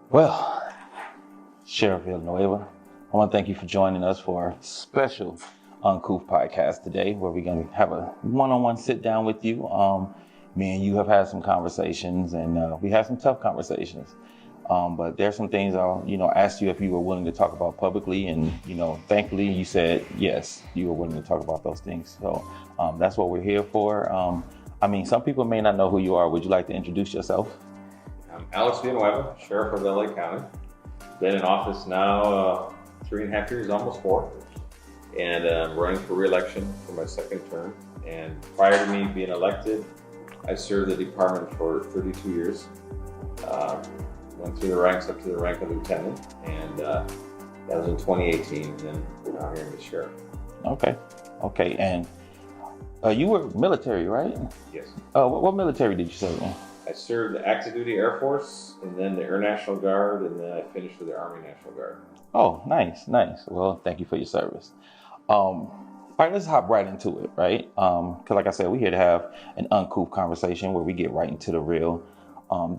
Well, Sheriff Villanueva, I want to thank you for joining us for our special Uncut podcast today, where we're going to have a one-on-one sit down with you. Me and you have had some conversations, and we had some tough conversations. But there's some things I'll, ask you if you were willing to talk about publicly, and thankfully you said yes, you were willing to talk about those things. So that's what we're here for. Some people may not know who you are. Would you like to introduce yourself? I'm Alex Villanueva, Sheriff of LA County. Been in office now 3.5 years, almost 4. And I'm running for re-election for my second term. And prior to me being elected, I served the department for 32 years. Went through the ranks up to the rank of lieutenant. And that was in 2018. And then now here I'm the sheriff. Okay. And you were military, right? Yes. What military did you serve in? I served the active duty Air Force, and then the Air National Guard, and then I finished with the Army National Guard. Oh, nice. Well, thank you for your service. All right, let's hop right into it, right? Because like I said, we're here to have an uncool conversation where we get right into the real.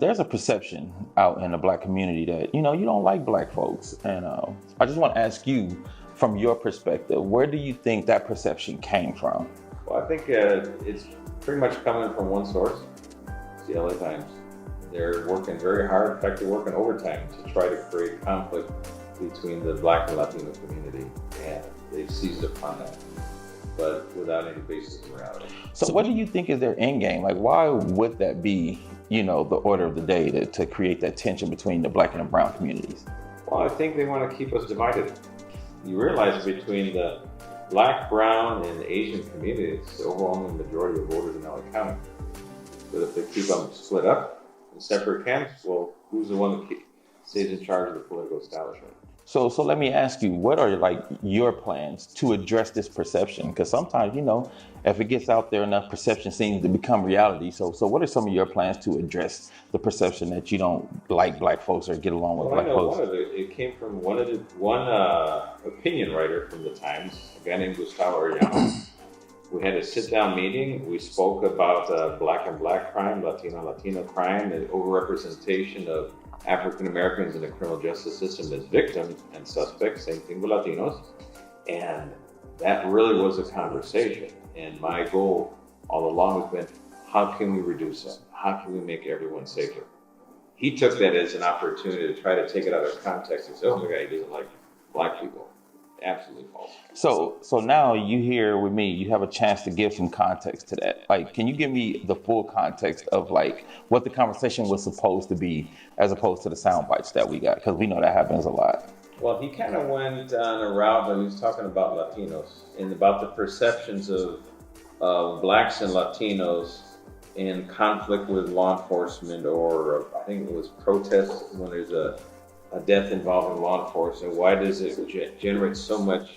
There's a perception out in the Black community that, you don't like Black folks. And I just want to ask you, from your perspective, where do you think that perception came from? Well, I think it's pretty much coming from one source. The LA Times. They're working very hard. In fact, they're working overtime to try to create conflict between the Black and Latino community, and they've seized upon that, but without any basis in reality. So what do you think is their end game? Like, why would that be, the order of the day to create that tension between the Black and the brown communities? Well, I think they want to keep us divided. You realize between the Black, brown, and Asian communities, the overwhelming majority of voters in LA County. But if they keep them split up in separate camps, well, who's the one that stays in charge of the political establishment? So let me ask you, what are your plans to address this perception? Because sometimes, if it gets out there enough, perception seems to become reality. So what are some of your plans to address the perception that you don't like Black folks or get along with Black folks? It came from one opinion writer from the Times, a guy named Gustavo Arellano. We had a sit-down meeting. We spoke about Black and Black crime, Latino crime, and overrepresentation of African Americans in the criminal justice system as victims and suspects, same thing with Latinos. And that really was a conversation. And my goal all along has been, how can we reduce that? How can we make everyone safer? He took that as an opportunity to try to take it out of context and say, oh my God, he doesn't like Black people. Absolutely false. So now you here with me, you have a chance to give some context to that. Like, can you give me the full context of what the conversation was supposed to be as opposed to the sound bites that we got? Because we know that happens a lot. Well, he kind of went on a route when he was talking about Latinos and about the perceptions of Blacks and Latinos in conflict with law enforcement, or I think it was protests when there's a death involving law enforcement. Why does it generate so much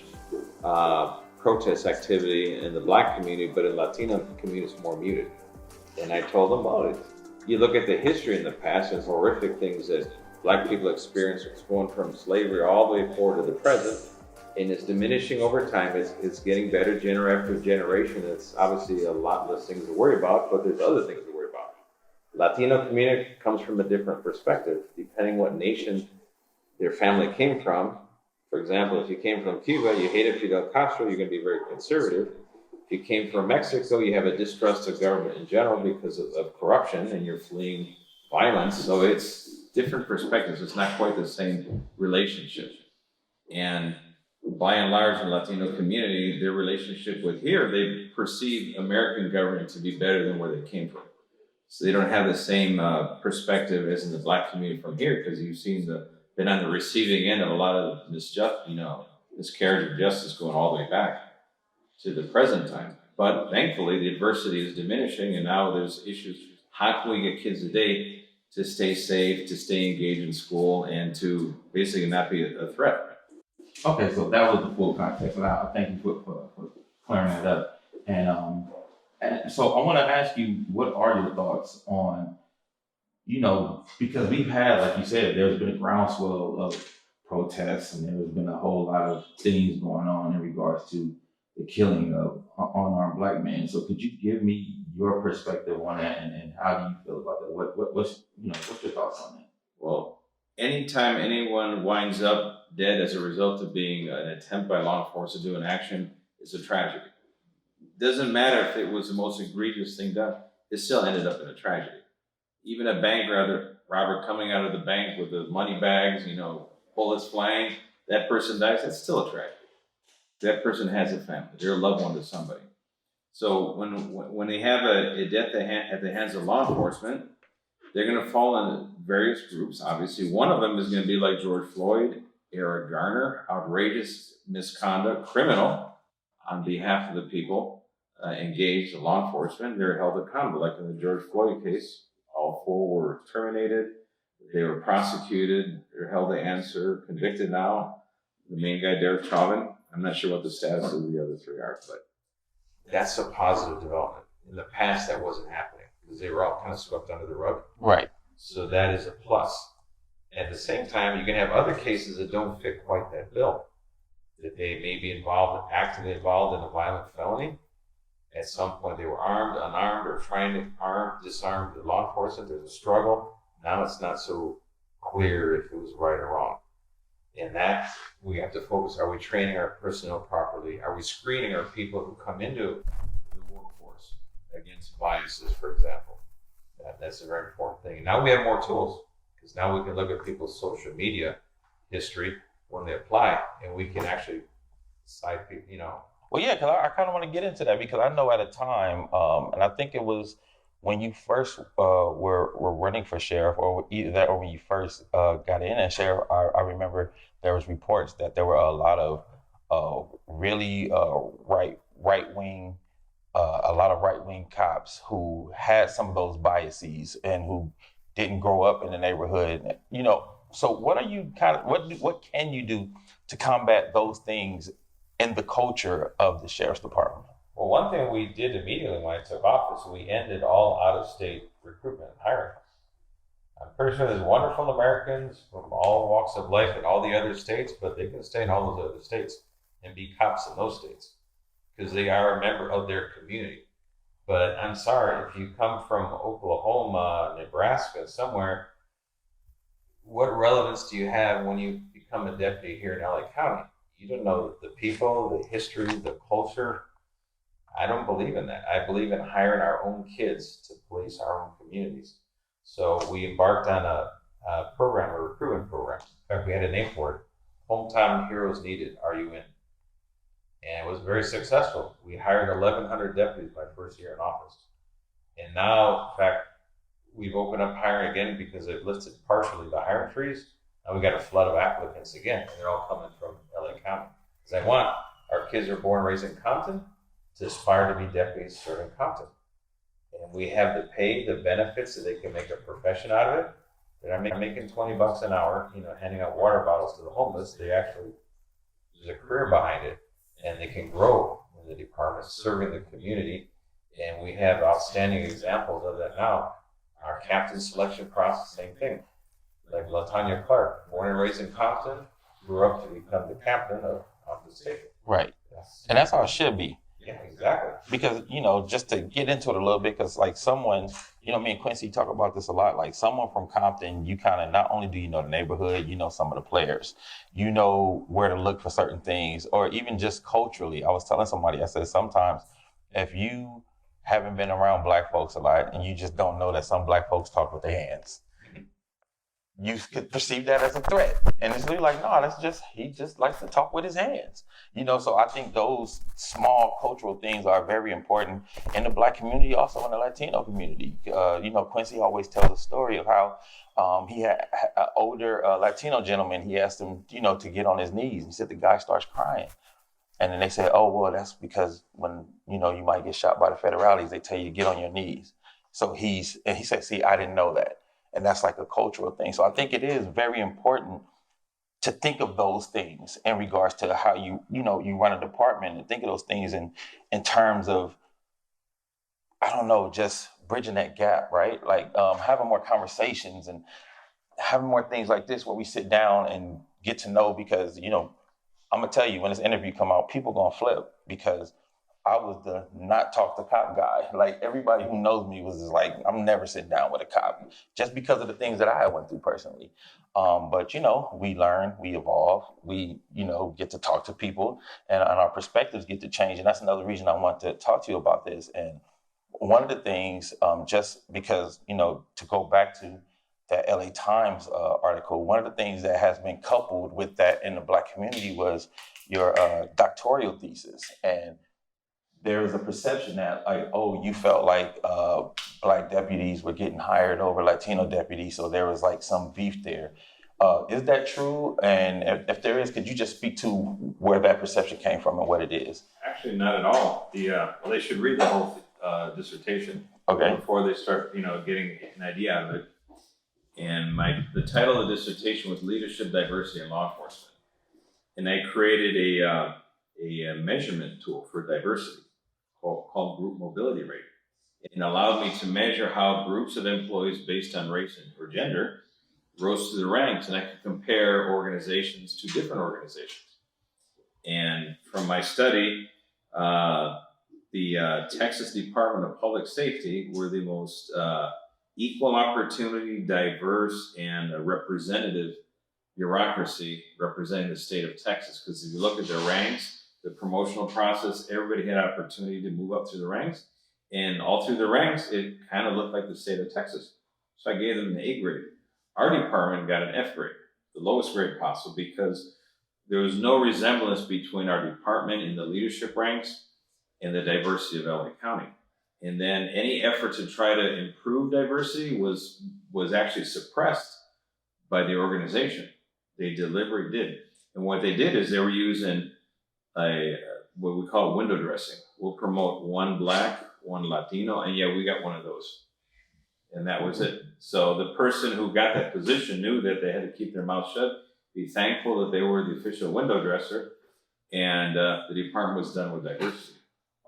protest activity in the Black community, but in Latino community it's more muted? And I told them, well, you look at the history in the past and horrific things that Black people experienced, going from slavery all the way forward to the present, and it's diminishing over time. It's getting better generation after generation. It's obviously a lot less things to worry about, but there's other things to worry about. Latino community comes from a different perspective, depending what nation their family came from. For example, if you came from Cuba, you hated Fidel Castro, you're going to be very conservative. If you came from Mexico, you have a distrust of government in general because of corruption, and you're fleeing violence. So it's different perspectives. It's not quite the same relationship. And by and large, in the Latino community, their relationship with here, they perceive American government to be better than where they came from. So they don't have the same perspective as in the Black community from here, because you've been on the receiving end of a lot of miscarriage of justice going all the way back to the present time. But thankfully, the adversity is diminishing, and now there's issues. How can we get kids today to stay safe, to stay engaged in school, and to basically not be a threat? Okay, so that was the full context. And I thank you for clearing that up. And so I want to ask you, what are your thoughts on, because we've had, like you said, there's been a groundswell of protests, and there's been a whole lot of things going on in regards to the killing of unarmed Black men. So could you give me your perspective on that, and how do you feel about that? What's your thoughts on that? Well, anytime anyone winds up dead as a result of being an attempt by law enforcement to do an action, it's a tragedy. Doesn't matter if it was the most egregious thing done, it still ended up in a tragedy. Even a bank robber coming out of the bank with the money bags, bullets flying, that person dies, that's still a tragedy. That person has a family, they're a loved one to somebody. So when they have a death at the hands of law enforcement, they're going to fall into various groups. Obviously, one of them is going to be like George Floyd, Eric Garner, outrageous misconduct, criminal on behalf of the people engaged in law enforcement. They're held accountable. Like in the George Floyd case, all 4 were terminated. They were prosecuted. They're held to answer, convicted now. The main guy, Derek Chauvin, I'm not sure what the status of the other 3 are, but that's a positive development. In the past, that wasn't happening because they were all kind of swept under the rug. Right. So that is a plus. At the same time, you can have other cases that don't fit quite that bill. That they may be actively involved in a violent felony. At some point, they were armed, unarmed, or trying to disarm the law enforcement. There's a struggle. Now it's not so clear if it was right or wrong. And that we have to focus. Are we training our personnel properly? Are we screening our people who come into the workforce against biases, for example? That's a very important thing. And now we have more tools because now we can look at people's social media history when they apply, and we can actually cite people, Well, yeah, because I kind of want to get into that because I know at a time, and I think it was when you first were running for sheriff, or either that, or when you first got in as sheriff. I remember there was reports that there were a lot of really right wing. A lot of right-wing cops who had some of those biases and who didn't grow up in the neighborhood, So what are you what can you do to combat those things in the culture of the sheriff's department? Well, one thing we did immediately when I took office, we ended all out-of-state recruitment and hiring. I'm pretty sure there's wonderful Americans from all walks of life in all the other states, but they can stay in all those other states and be cops in those states, because they are a member of their community. But I'm sorry, if you come from Oklahoma, Nebraska, somewhere, what relevance do you have when you become a deputy here in LA County? You don't know the people, the history, the culture. I don't believe in that. I believe in hiring our own kids to police our own communities. So we embarked on a recruitment program. In fact, we had a name for it. Hometown Heroes Needed. Are you in? And it was very successful. We hired 1,100 deputies my first year in office. And now, in fact, we've opened up hiring again because they've lifted partially the hiring freeze. Now we got a flood of applicants again, and they're all coming from LA County. Because our kids are born and raised in Compton to aspire to be deputies serving Compton. And we have the pay, the benefits, so they can make a profession out of it. They're not making $20 an hour, handing out water bottles to the homeless. There's a career behind it. And they can grow in the department, serving the community. And we have outstanding examples of that now. Our captain selection process, same thing. Like LaTanya Clark, born and raised in Compton, grew up to become the captain of the station. Right. Yes. And that's how it should be. Yeah, exactly. Because, just to get into it a little bit, because like someone, me and Quincy talk about this a lot, like someone from Compton, you kind of, not only do you know the neighborhood, you know some of the players, you know where to look for certain things, or even just culturally. I was telling somebody, I said, sometimes if you haven't been around black folks a lot and you just don't know that some black folks talk with their hands, you could perceive that as a threat. And it's really like, no, he just likes to talk with his hands. So I think those small cultural things are very important in the black community, also in the Latino community. Quincy always tells a story of how he had an older Latino gentleman. He asked him, to get on his knees. He said the guy starts crying. And then they said, oh, well, that's because when, you might get shot by the federales, they tell you to get on your knees. So he said, see, I didn't know that. And that's like a cultural thing. So I think it is very important to think of those things in regards to how you run a department, and think of those things in terms of, I don't know, just bridging that gap, right? Like having more conversations and having more things like this where we sit down and get to know, because, I'm gonna tell you, when this interview come out, people gonna flip, because I was the not talk to cop guy. Like everybody who knows me was just like, I'm never sitting down with a cop just because of the things that I went through personally. But we learn, we evolve, we get to talk to people, and our perspectives get to change. And that's another reason I want to talk to you about this. And one of the things, just because to go back to that LA Times article, one of the things that has been coupled with that in the Black community was your doctoral thesis. And there was a perception that, like, oh, you felt like Black deputies were getting hired over Latino deputies, so there was like some beef there. Is that true? And if there is, could you just speak to where that perception came from and what it is? Actually, not at all. Well, they should read the whole dissertation before they start, getting an idea out of it. And the title of the dissertation was Leadership, Diversity, and Law Enforcement. And I created a measurement tool for diversity called Group Mobility Rate. It allowed me to measure how groups of employees based on race or gender rose through the ranks, and I could compare organizations to different organizations. And from my study, the Texas Department of Public Safety were the most equal opportunity, diverse, and representative bureaucracy representing the state of Texas. Because if you look at their ranks, the promotional process, everybody had opportunity to move up through the ranks. And all through the ranks, it kind of looked like the state of Texas. So I gave them an A grade. Our department got an F grade, the lowest grade possible, because there was no resemblance between our department in the leadership ranks and the diversity of LA County. And then any effort to try to improve diversity was actually suppressed by the organization. They deliberately did. And what they did is they were using what we call window dressing. We'll promote one Black, one Latino, and yeah, we got one of those. And that was it. So the person who got that position knew that they had to keep their mouth shut, be thankful that they were the official window dresser, and the department was done with diversity.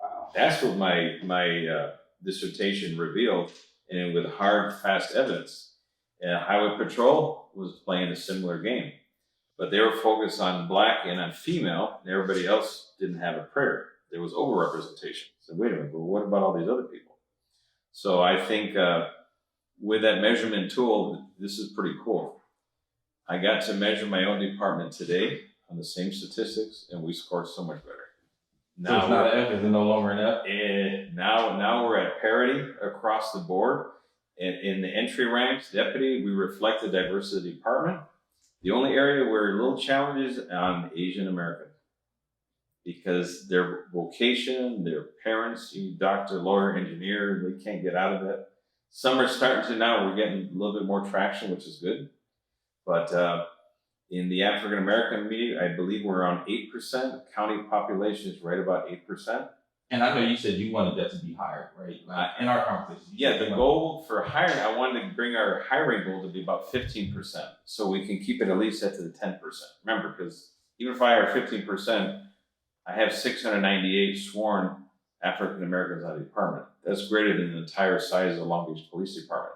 Wow. That's what my dissertation revealed, and with hard, fast evidence. Highway Patrol was playing a similar game, but they were focused on Black and on female, and everybody else didn't have a prayer. There was overrepresentation. So wait a minute, well, what about all these other people? So I think with that measurement tool, this is pretty cool. I got to measure my own department today on the same statistics, and we scored so much better. Now so it's not an F, is it no longer an F? Now we're at parity across the board. In the entry ranks, deputy, we reflect the diversity of the department. The only area where a little challenge is on Asian American, because their vocation, their parents, doctor, lawyer, engineer, they can't get out of that. Some are starting to now, we're getting a little bit more traction, which is good. But in the African American community, I believe we're around 8%. County population is right about 8%. And I know you said you wanted that to be higher, right? In our conversation. Yeah, the goal for hiring, I wanted to bring our hiring goal to be about 15%, so we can keep it at least at to the 10%. Remember, because even if I hire 15%, I have 698 sworn African Americans on the department. That's greater than the entire size of the Long Beach Police Department.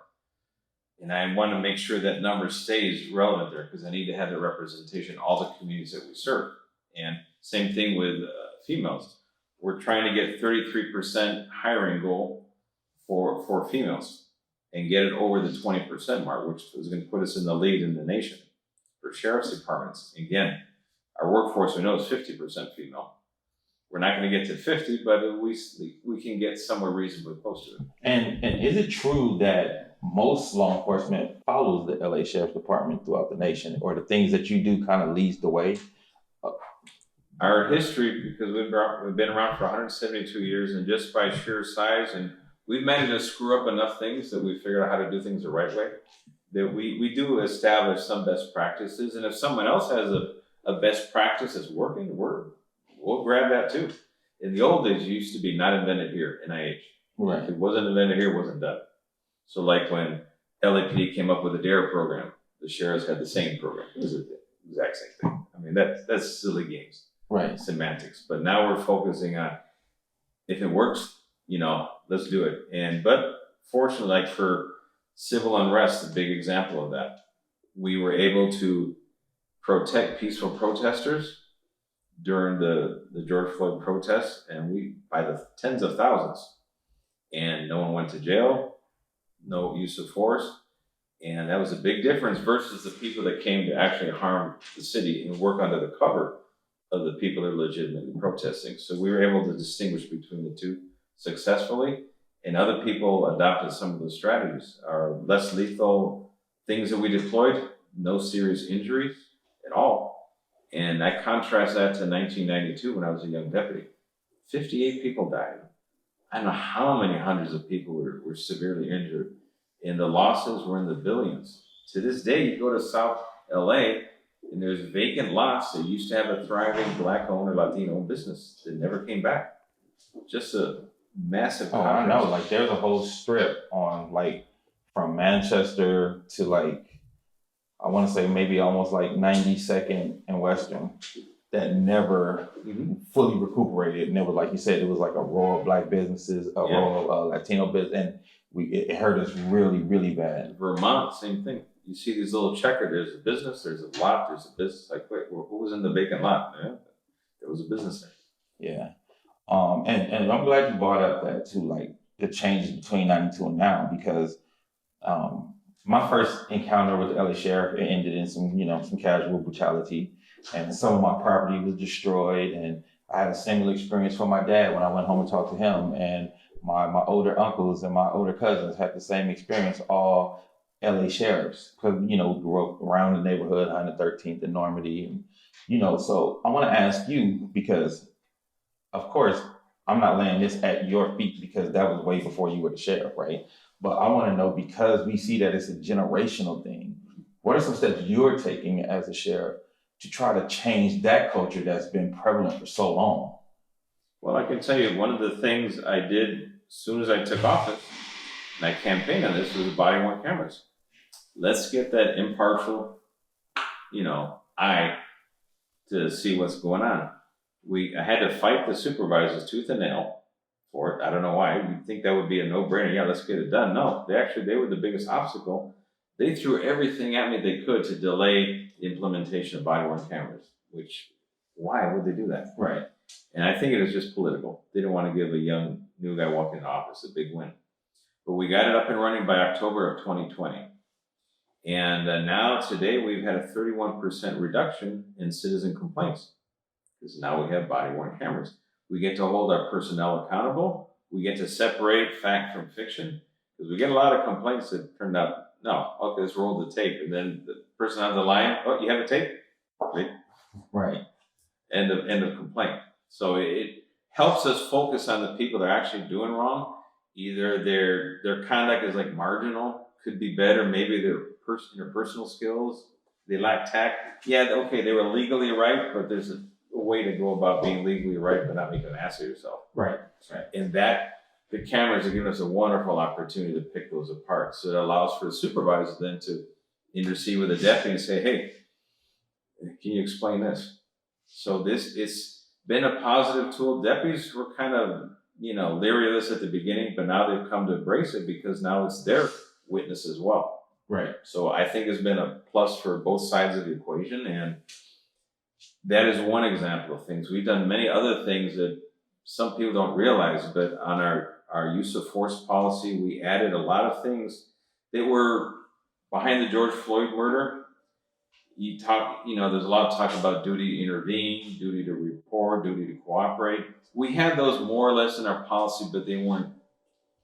And I want to make sure that number stays relevant there, because I need to have the representation in all the communities that we serve. And same thing with females. We're trying to get 33% hiring goal for females and get it over the 20% mark, which is going to put us in the lead in the nation. For sheriff's departments, again, our workforce we know is 50% female. We're not going to get to 50, but we can get somewhere reasonably close to it. And is it true that most law enforcement follows the LA Sheriff's Department throughout the nation, or the things that you do kind of leads the way? Our history, because we've been around for 172 years, and just by sheer size, and we've managed to screw up enough things that we figured out how to do things the right way, that we do establish some best practices. And if someone else has a best practice that's working, we'll grab that too. In the old days, it used to be not invented here, NIH. Right. If it wasn't invented here, it wasn't done. So like when LAPD came up with the DARE program, the sheriffs had the same program. It was the exact same thing. I mean, that's silly games. Right. Semantics. But now we're focusing on, if it works, let's do it. But fortunately, like for civil unrest, a big example of that, we were able to protect peaceful protesters, during the George Floyd protests, and by the tens of thousands, and no one went to jail, no use of force. And that was a big difference versus the people that came to actually harm the city and work under the cover of the people that are legitimately protesting. So we were able to distinguish between the two successfully. And other people adopted some of those strategies. Our less lethal things that we deployed, no serious injuries at all. And I contrast that to 1992 when I was a young deputy. 58 people died. I don't know how many hundreds of people were severely injured. And the losses were in the billions. To this day, you go to South LA and there's vacant lots that used to have a thriving Black-owned or Latino-owned business that never came back. Just a massive. Oh, I know. Like there's a whole strip on like from Manchester to like I want to say maybe almost like 92nd and Western that never fully recuperated. And it was like you said, it was like a row of Black businesses, a row of Latino business, and it hurt us really, really bad. Vermont, same thing. You see these little checker. There's a business. There's a lot. There's a business. Like, wait, who was in the vacant lot? Yeah, there was a business there. Yeah. And I'm glad you brought up that too, like the changes between 92 and now, because my first encounter with the LA sheriff, it ended in some casual brutality, and some of my property was destroyed. And I had a similar experience for my dad when I went home and talked to him, and my older uncles and my older cousins had the same experience, all LA sheriffs, because we grew up around the neighborhood, 113th and Normandy, and so I want to ask you, because of course, I'm not laying this at your feet because that was way before you were the sheriff, right? But I want to know, because we see that it's a generational thing, what are some steps you're taking as a sheriff to try to change that culture that's been prevalent for so long? Well, I can tell you one of the things I did as soon as I took office, and I campaigned on this, was body-worn cameras. Let's get that impartial, eye to see what's going on. I had to fight the supervisors tooth and nail for it. I don't know why. You'd think that would be a no-brainer. Yeah, let's get it done. No, they were the biggest obstacle. They threw everything at me they could to delay the implementation of body-worn cameras, why would they do that? Right. And I think it was just political. They didn't want to give a young new guy walking into office a big win. But we got it up and running by October of 2020. And now today we've had a 31% reduction in citizen complaints, because now we have body-worn cameras. We get to hold our personnel accountable. We get to separate fact from fiction, because we get a lot of complaints that turned out, no, okay, let's roll the tape. And then the person on the line, oh, you have a tape? Right. End of complaint. So it helps us focus on the people that are actually doing wrong. Either their conduct is like marginal, could be better. Maybe their interpersonal skills, they lack tact. Yeah, okay, they were legally right, but there's a way to go about being legally right but not making an ass of yourself. Right. And that the cameras are giving us a wonderful opportunity to pick those apart. So it allows for the supervisor then to intercede with the deputy and say, hey, can you explain this? So it's been a positive tool. Deputies were kind of, leery of this at the beginning, but now they've come to embrace it because now it's their witness as well. Right. So I think it's been a plus for both sides of the equation. And that is one example of things. We've done many other things that some people don't realize, but on our use of force policy, we added a lot of things that were behind the George Floyd murder. There's a lot of talk about duty to intervene, duty to report, duty to cooperate. We had those more or less in our policy, but they weren't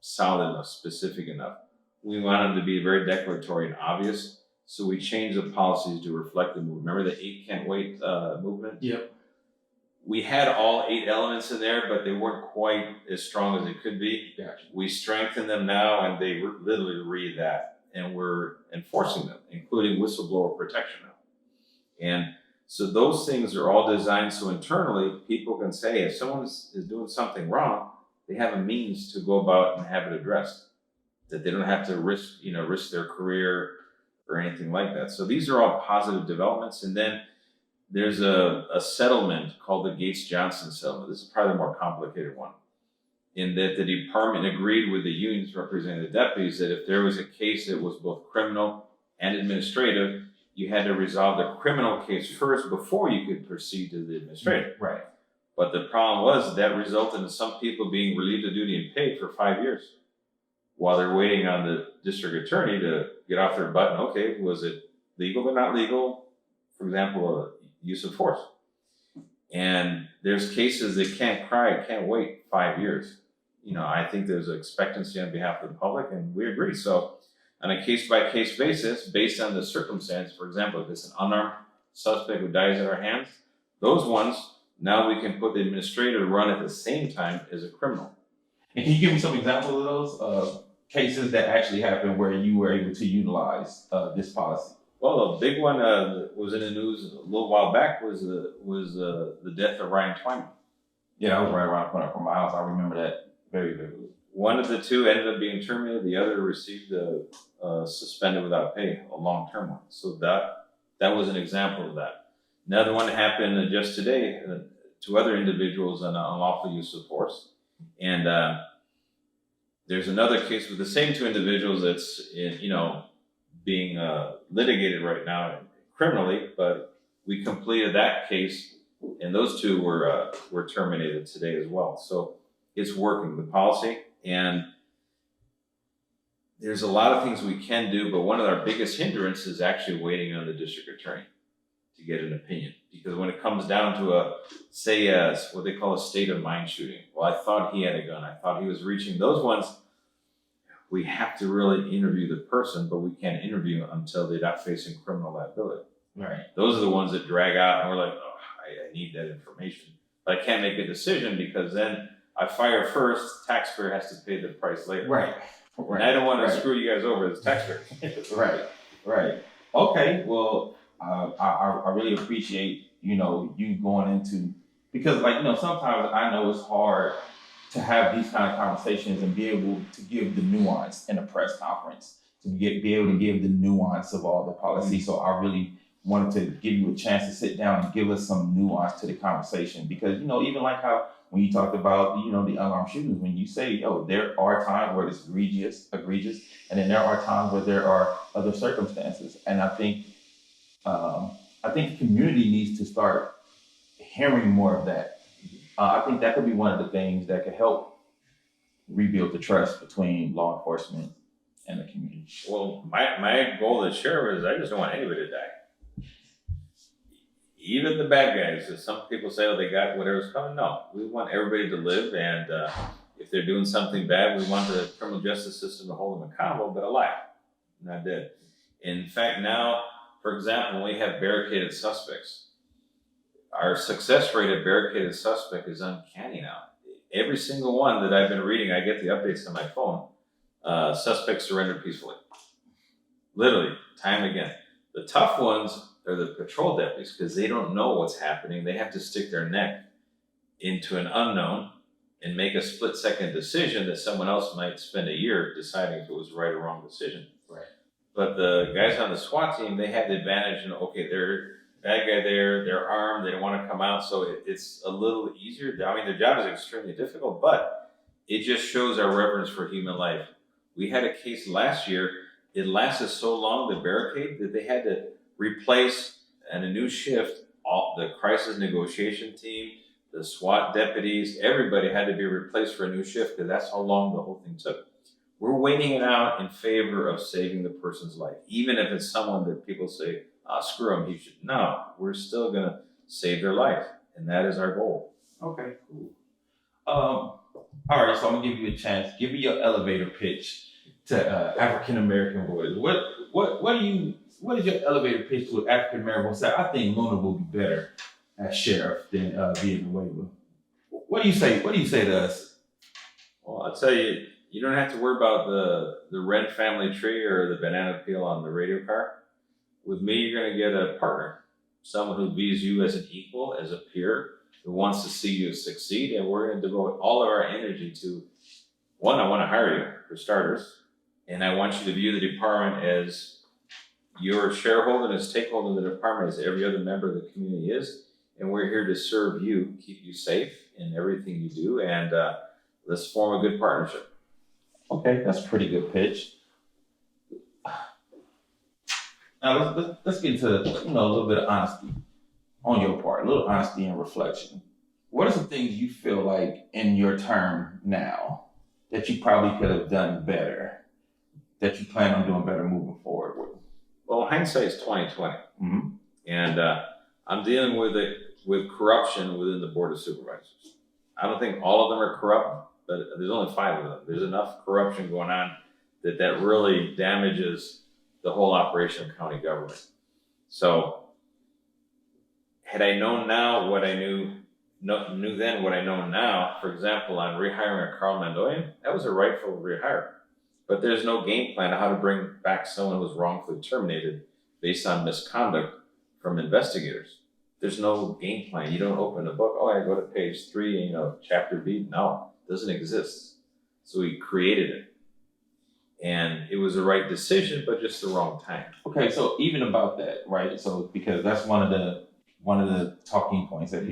solid enough, specific enough. We wanted them to be very declaratory and obvious, so we changed the policies to reflect the movement. Remember the 8 Can't Wait movement? Yep. We had all 8 elements in there, but they weren't quite as strong as they could be. Gotcha. We strengthened them now, and they literally read that, and we're enforcing them, including whistleblower protection now. And so those things are all designed so internally people can say, if someone is doing something wrong, they have a means to go about and have it addressed, that they don't have to risk their career or anything like that. So these are all positive developments. And then there's a settlement called the Gates-Johnson settlement. This is probably the more complicated one, in that the department agreed with the unions representing the deputies that if there was a case that was both criminal and administrative, you had to resolve the criminal case first before you could proceed to the administrative. Right. But the problem was that resulted in some people being relieved of duty and paid for 5 years while they're waiting on the district attorney to get off their butt. And, okay, was it legal or not legal? For example, use of force. And there's cases that can't wait 5 years. I think there's an expectancy on behalf of the public, and we agree. So on a case-by-case basis, based on the circumstance, for example, if it's an unarmed suspect who dies at our hands, those ones, now we can put the administrator to run at the same time as a criminal. And can you give me some examples of those cases that actually happened where you were able to utilize this policy? Well, a big one that was in the news a little while back was the death of Ryan Twyman. Yeah, I was right around the corner from my house. I remember that very vividly. One of the two ended up being terminated. The other received a suspended without pay, a long-term one. So that was an example of that. Another one happened just today to other individuals on unlawful use of force. And there's another case with the same two individuals that's being litigated right now criminally, but we completed that case, and those two were terminated today as well. So it's working, the policy, and there's a lot of things we can do, but one of our biggest hindrances is actually waiting on the district attorney to get an opinion. Because when it comes down to what they call a state of mind shooting, well, I thought he had a gun, I thought he was reaching, those ones, we have to really interview the person, but we can't interview until they're not facing criminal liability. Right. Those are the ones that drag out, and we're like, oh, I need that information. But I can't make a decision because then I fire first, taxpayer has to pay the price later. Right. And I don't want to screw you guys over as taxpayer. Right. Okay. Well, I really appreciate you going into, because sometimes I know it's hard to have these kind of conversations and be able to give the nuance in a press conference, to be able to give the nuance of all the policy. So I really wanted to give you a chance to sit down and give us some nuance to the conversation, because even like how when you talked about the unarmed shootings, when you say there are times where it's egregious, and then there are times where there are other circumstances, and I think the community needs to start hearing more of that. I think that could be one of the things that could help rebuild the trust between law enforcement and the community. Well, my goal as sheriff is I just don't want anybody to die. Even the bad guys, as some people say, they got whatever's coming. No, we want everybody to live, and if they're doing something bad, we want the criminal justice system to hold them accountable, but alive, not dead. In fact, now, for example, when we have barricaded suspects, our success rate of barricaded suspect is uncanny now. Every single one that I've been reading, I get the updates on my phone. Suspects surrendered peacefully. Literally, time and again. The tough ones are the patrol deputies because they don't know what's happening. They have to stick their neck into an unknown and make a split-second decision that someone else might spend a year deciding if it was right or wrong decision. Right. But the guys on the SWAT team, they have the advantage, they're bad guy there, they're armed, they don't want to come out, so it's a little easier. I mean, their job is extremely difficult, but it just shows our reverence for human life. We had a case last year, it lasted so long, the barricade, that they had to replace, and a new shift, all the crisis negotiation team, the SWAT deputies, everybody had to be replaced for a new shift because that's how long the whole thing took. We're waiting it out in favor of saving the person's life, even if it's someone that people say, screw him, he should. No, we're still going to save their life, and that is our goal. Okay, cool. All right, so I'm going to give you a chance. Give me your elevator pitch to African-American voters. What is your elevator pitch to African-American voters? I think Luna will be better as sheriff than Villanueva. What do you say? What do you say to us? Well, I'll tell you, you don't have to worry about the Wren family tree or the banana peel on the radio car. With me, you're going to get a partner, someone who views you as an equal, as a peer, who wants to see you succeed, and we're going to devote all of our energy to, one, I want to hire you, for starters, and I want you to view the department as your shareholder and a stakeholder in the department as every other member of the community is, and we're here to serve you, keep you safe in everything you do, and let's form a good partnership. Okay, that's a pretty good pitch. Now let's get into a little bit of honesty on your part, a little honesty and reflection. What are some things you feel like in your term now that you probably could have done better, that you plan on doing better moving forward with? Well, hindsight is 2020, Mm-hmm. and I'm dealing with corruption within the board of supervisors. I don't think all of them are corrupt, but there's only 5 of them. There's enough corruption going on that really damages the whole operation of county government. So, had I known now what I knew then, what I know now, for example, on rehiring a Carl Mandoyan, that was a rightful rehire. But there's no game plan on how to bring back someone who was wrongfully terminated based on misconduct from investigators. There's no game plan. You don't open a book, I go to page 3, chapter B. No, it doesn't exist. So we created it. And it was the right decision, but just the wrong time. Okay, so even about that, right? So because that's one of the talking points that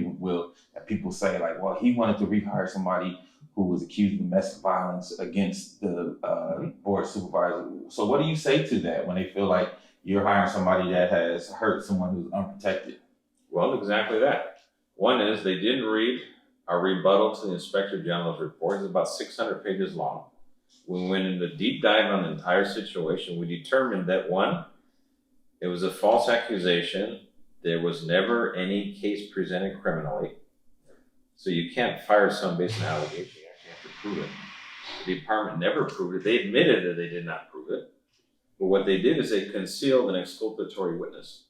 people say, like, well, he wanted to rehire somebody who was accused of domestic violence against the board supervisor. So what do you say to that when they feel like you're hiring somebody that has hurt someone who's unprotected? Well, exactly that. One is they didn't read our rebuttal to the Inspector General's report. It's about 600 pages long. We went into deep dive on the entire situation. We determined that 1, it was a false accusation. There was never any case presented criminally. So you can't fire someone based on allegation. You actually have to prove it. The department never proved it. They admitted that they did not prove it. But what they did is they concealed an exculpatory witness.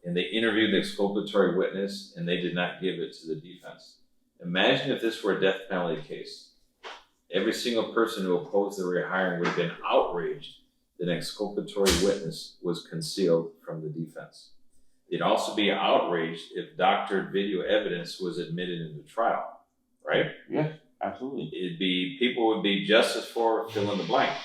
And they interviewed the exculpatory witness, and they did not give it to the defense. Imagine if this were a death penalty case. Every single person who opposed the rehiring would have been outraged that an exculpatory witness was concealed from the defense. They'd also be outraged if doctored video evidence was admitted into trial, right? Yeah, absolutely. People would be justice for fill in the blank.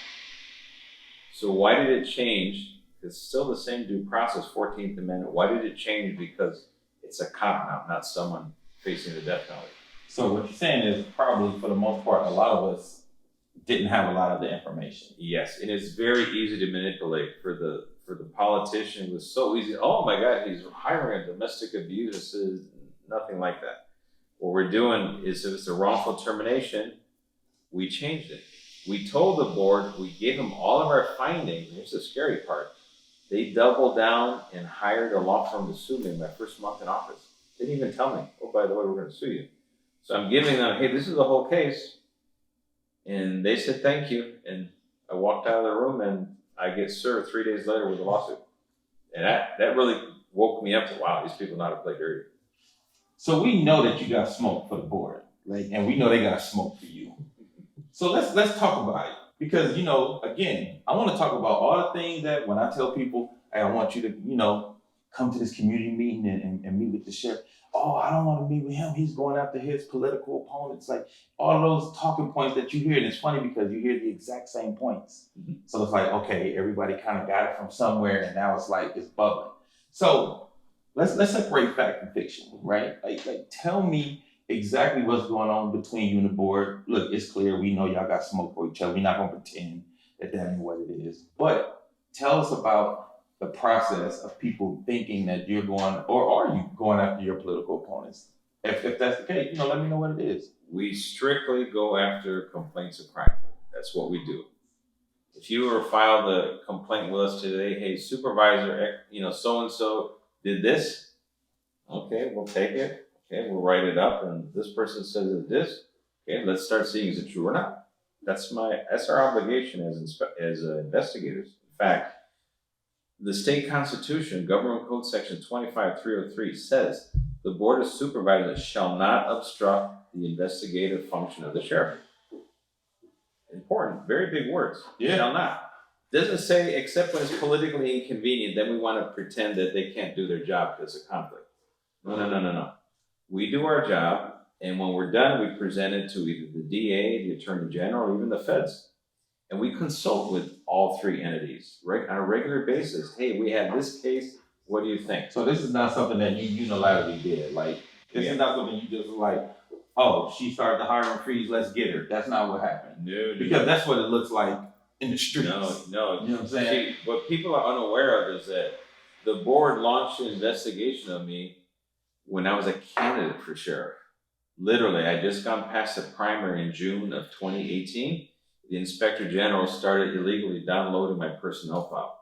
So why did it change? It's still the same due process, 14th Amendment. Why did it change? Because it's a cop now, not someone facing the death penalty. So what you're saying is probably, for the most part, a lot of us didn't have a lot of the information. Yes, and it's very easy to manipulate for the politician. It was so easy. Oh my God, he's hiring a domestic abuse. This is nothing like that. What we're doing is, if it's a wrongful termination, we changed it. We told the board, we gave them all of our findings. Here's the scary part. They doubled down and hired a law firm to sue me in my first month in office. They didn't even tell me, oh, by the way, we're going to sue you. So I'm giving them, hey, this is the whole case. And they said, thank you. And I walked out of the room and I get served 3 days later with a lawsuit. And that really woke me up to, wow, these people know how to play dirty. So we know that you got smoke for the board, right? And we know they got smoke for you. So let's talk about it. Because, again, I want to talk about all the things that when I tell people, hey, I want you to, come to this community meeting and meet with the sheriff. Oh, I don't want to meet with him. He's going after his political opponents. Like all those talking points that you hear. And it's funny because you hear the exact same points. Mm-hmm. So it's like, okay, everybody kind of got it from somewhere. And now it's like, it's bubbling. So let's separate fact and fiction, right? Like tell me exactly what's going on between you and the board. Look, it's clear. We know y'all got smoke for each other. We're not going to pretend that ain't what it is. But tell us about the process of people thinking that you're going, or are you going after your political opponents? If that's the case, let me know what it is. We strictly go after complaints of crime. That's what we do. If you were filed a complaint with us today, hey, supervisor, so-and-so did this. Okay, we'll take it. Okay, we'll write it up. And this person says it this. Okay, let's start seeing is it true or not. That's our obligation as investigators. In fact, the state constitution, government code section 25303 says the board of supervisors shall not obstruct the investigative function of the sheriff. Important, very big words. Yeah. Shall not. Doesn't say except when it's politically inconvenient, then we want to pretend that they can't do their job because of conflict. No. We do our job, and when we're done, we present it to either the DA, the Attorney General, or even the feds. And we consult with all 3 entities on a regular basis. Hey, we have this case. What do you think? So this is not something that you unilaterally did. Like, this is not something you just like, oh, she started the hiring freeze, let's get her. That's not what happened. No. Because that's what it looks like in the streets. No. You know what I'm saying? See, what people are unaware of is that the board launched an investigation of me when I was a candidate for sheriff. Literally, I just gone past the primary in June of 2018. The inspector general started illegally downloading my personnel file.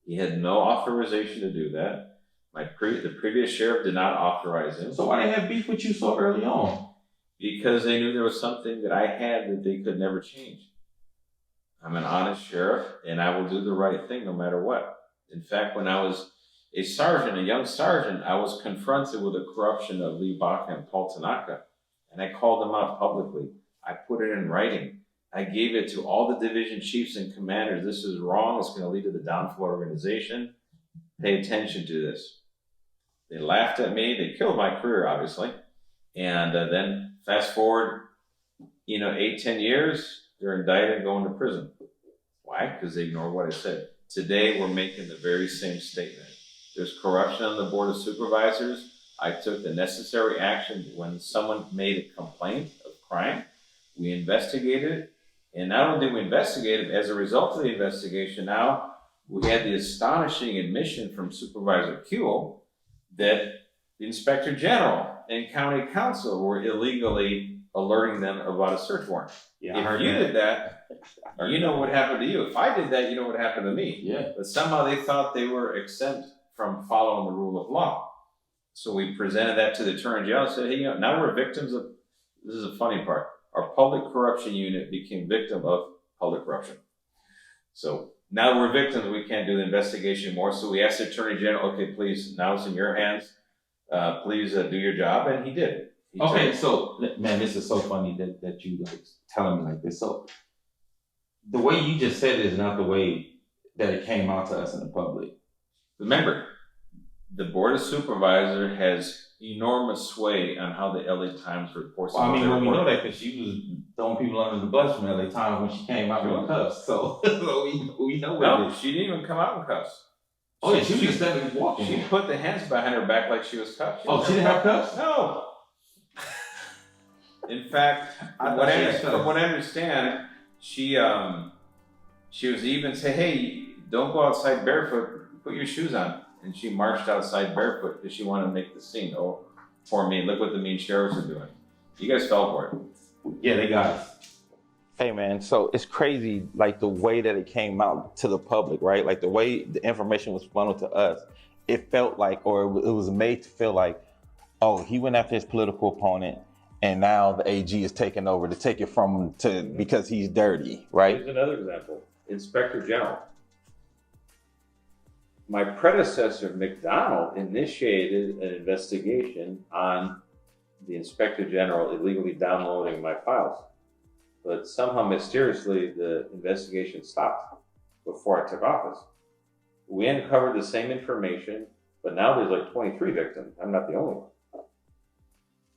He had no authorization to do that. The previous sheriff did not authorize him. So why they have beef with you so early on? Because they knew there was something that I had that they could never change. I'm an honest sheriff, and I will do the right thing no matter what. In fact, when I was a sergeant, a young sergeant, I was confronted with the corruption of Lee Baca and Paul Tanaka, and I called them out publicly. I put it in writing. I gave it to all the division chiefs and commanders. This is wrong. It's going to lead to the downfall of the organization. Pay attention to this. They laughed at me. They killed my career, obviously. And then fast forward, 8-10 years, they're indicted and going to prison. Why? Because they ignored what I said. Today, we're making the very same statement. There's corruption on the Board of Supervisors. I took the necessary action when someone made a complaint of crime. We investigated it. And not only did we investigate it, as a result of the investigation, now we had the astonishing admission from Supervisor Kuehl that the Inspector General and County Council were illegally alerting them about a search warrant. Yeah, if you did that, you know what happened to you. If I did that, you know what happened to me. Yeah. But somehow they thought they were exempt from following the rule of law. So we presented that to the Attorney General and said, hey, now we're victims of, this is the funny part, our public corruption unit became victim of public corruption. So now we're victims, we can't do the investigation anymore. So we asked the Attorney General, okay, please, now it's in your hands. Please do your job. And he did. Okay, so man, this is so funny that you like telling me like this. So the way you just said it is not the way that it came out to us in the public. Remember, the Board of Supervisors has enormous sway on how the LA Times reports. Well, we know that because she was throwing people under the bus from LA Times when she came out with cuffs. So we know what no, it is. She didn't even come out in cuffs. Oh, yeah, she was just standing walking. She put the hands behind her back like she was cuffed. She didn't have cuffs? No. In fact, from what I understand, she was even say, hey, don't go outside barefoot, put your shoes on. And she marched outside barefoot because she wanted to make the scene. Oh, poor me, look what the mean sheriffs are doing. You guys fell for it. Yeah, they got it. Hey man, so it's crazy, like the way that it came out to the public, right? Like the way the information was funneled to us, it felt like, or it was made to feel like, oh, he went after his political opponent, and now the AG is taking over to take it from him because he's dirty, right? Here's another example. Inspector General. My predecessor, McDonald, initiated an investigation on the Inspector General illegally downloading my files. But somehow, mysteriously, the investigation stopped before I took office. We uncovered the same information, but now there's like 23 victims. I'm not the only one.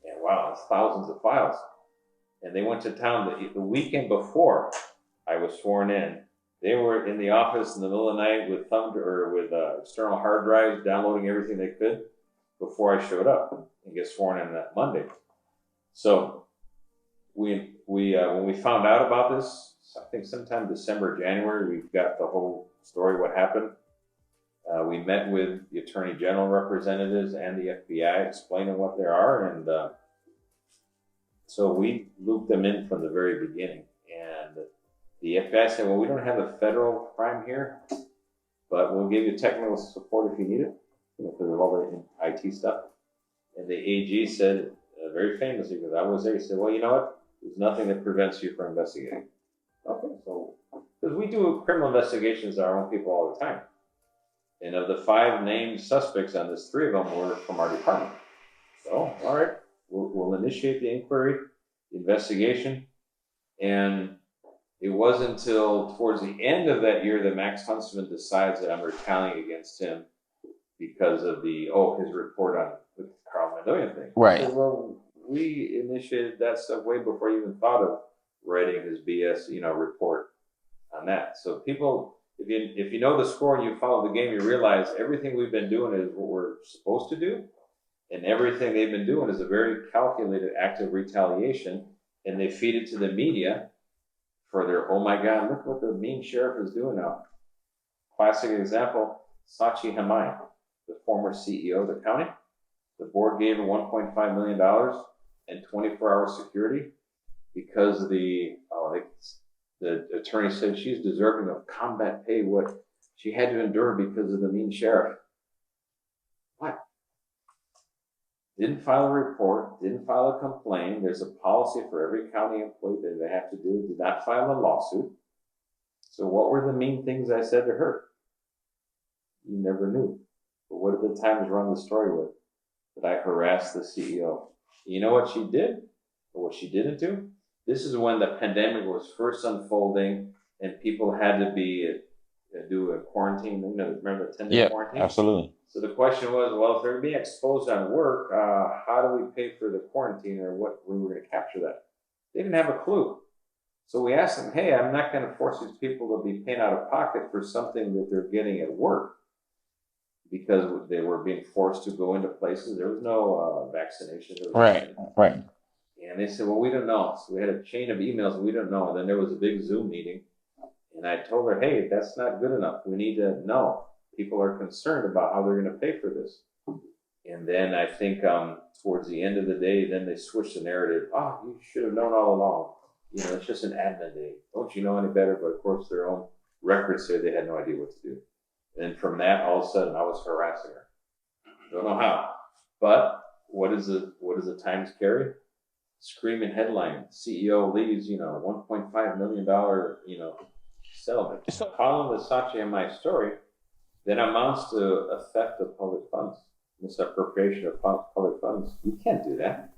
And wow, it's thousands of files. And they went to town the weekend before I was sworn in. They were in the office in the middle of the night with external hard drives, downloading everything they could before I showed up and get sworn in that Monday. So when we found out about this, I think sometime December, January, we got the whole story, what happened. We met with the Attorney General representatives and the FBI explaining what there are. And so we looped them in from the very beginning. And the FBI said, well, we don't have a federal crime here, but we'll give you technical support if you need it, because of all the IT stuff. And the AG said, very famously, because I was there, he said, well, you know what? There's nothing that prevents you from investigating. Okay, so, because we do criminal investigations on our own people all the time. And of the 5 named suspects on this, 3 of them were from our department. So, all right, we'll initiate the inquiry, the investigation. And it wasn't until towards the end of that year that Max Huntsman decides that I'm retaliating against him because of his report on the Carl Mandoyan thing. Right. Said, well, we initiated that stuff way before you even thought of writing his BS, report on that. So people, if you know the score and you follow the game, you realize everything we've been doing is what we're supposed to do, and everything they've been doing is a very calculated act of retaliation, and they feed it to the media for their, oh my God, look what the mean sheriff is doing now. Classic example, Sachi Hamai, the former CEO of the county. The board gave him $1.5 million and 24-hour security because the attorney said she's deserving of combat pay, what she had to endure because of the mean sheriff. What? Didn't file a report, didn't file a complaint. There's a policy for every county employee that they have to do, did not file a lawsuit. So what were the mean things I said to her? You never knew. But what did the Times run the story with? That I harassed the CEO. You know what she did? Or what she didn't do? This is when the pandemic was first unfolding and people had to do a quarantine. You know, remember the 10-day quarantine? Absolutely. So the question was, well, if they're being exposed on work, how do we pay for the quarantine, or what we were going to capture that? They didn't have a clue. So we asked them, hey, I'm not going to force these people to be paying out of pocket for something that they're getting at work, because they were being forced to go into places. There was no vaccination. Right. And they said, well, we don't know. So we had a chain of emails, we don't know. And then there was a big Zoom meeting. And I told her, hey, that's not good enough. We need to know. People are concerned about how they're going to pay for this. And then I think towards the end of the day, then they switched the narrative. Oh, you should have known all along. You know, it's just an admin day. Don't you know any better? But of course, their own records say they had no idea what to do. And from that, all of a sudden, I was harassing her. Don't know how. But what does the Times carry? Screaming headline: CEO leaves, $1.5 million, settlement. So following the Sachi and my story, then amounts to a theft of public funds, misappropriation of public funds. You can't do that.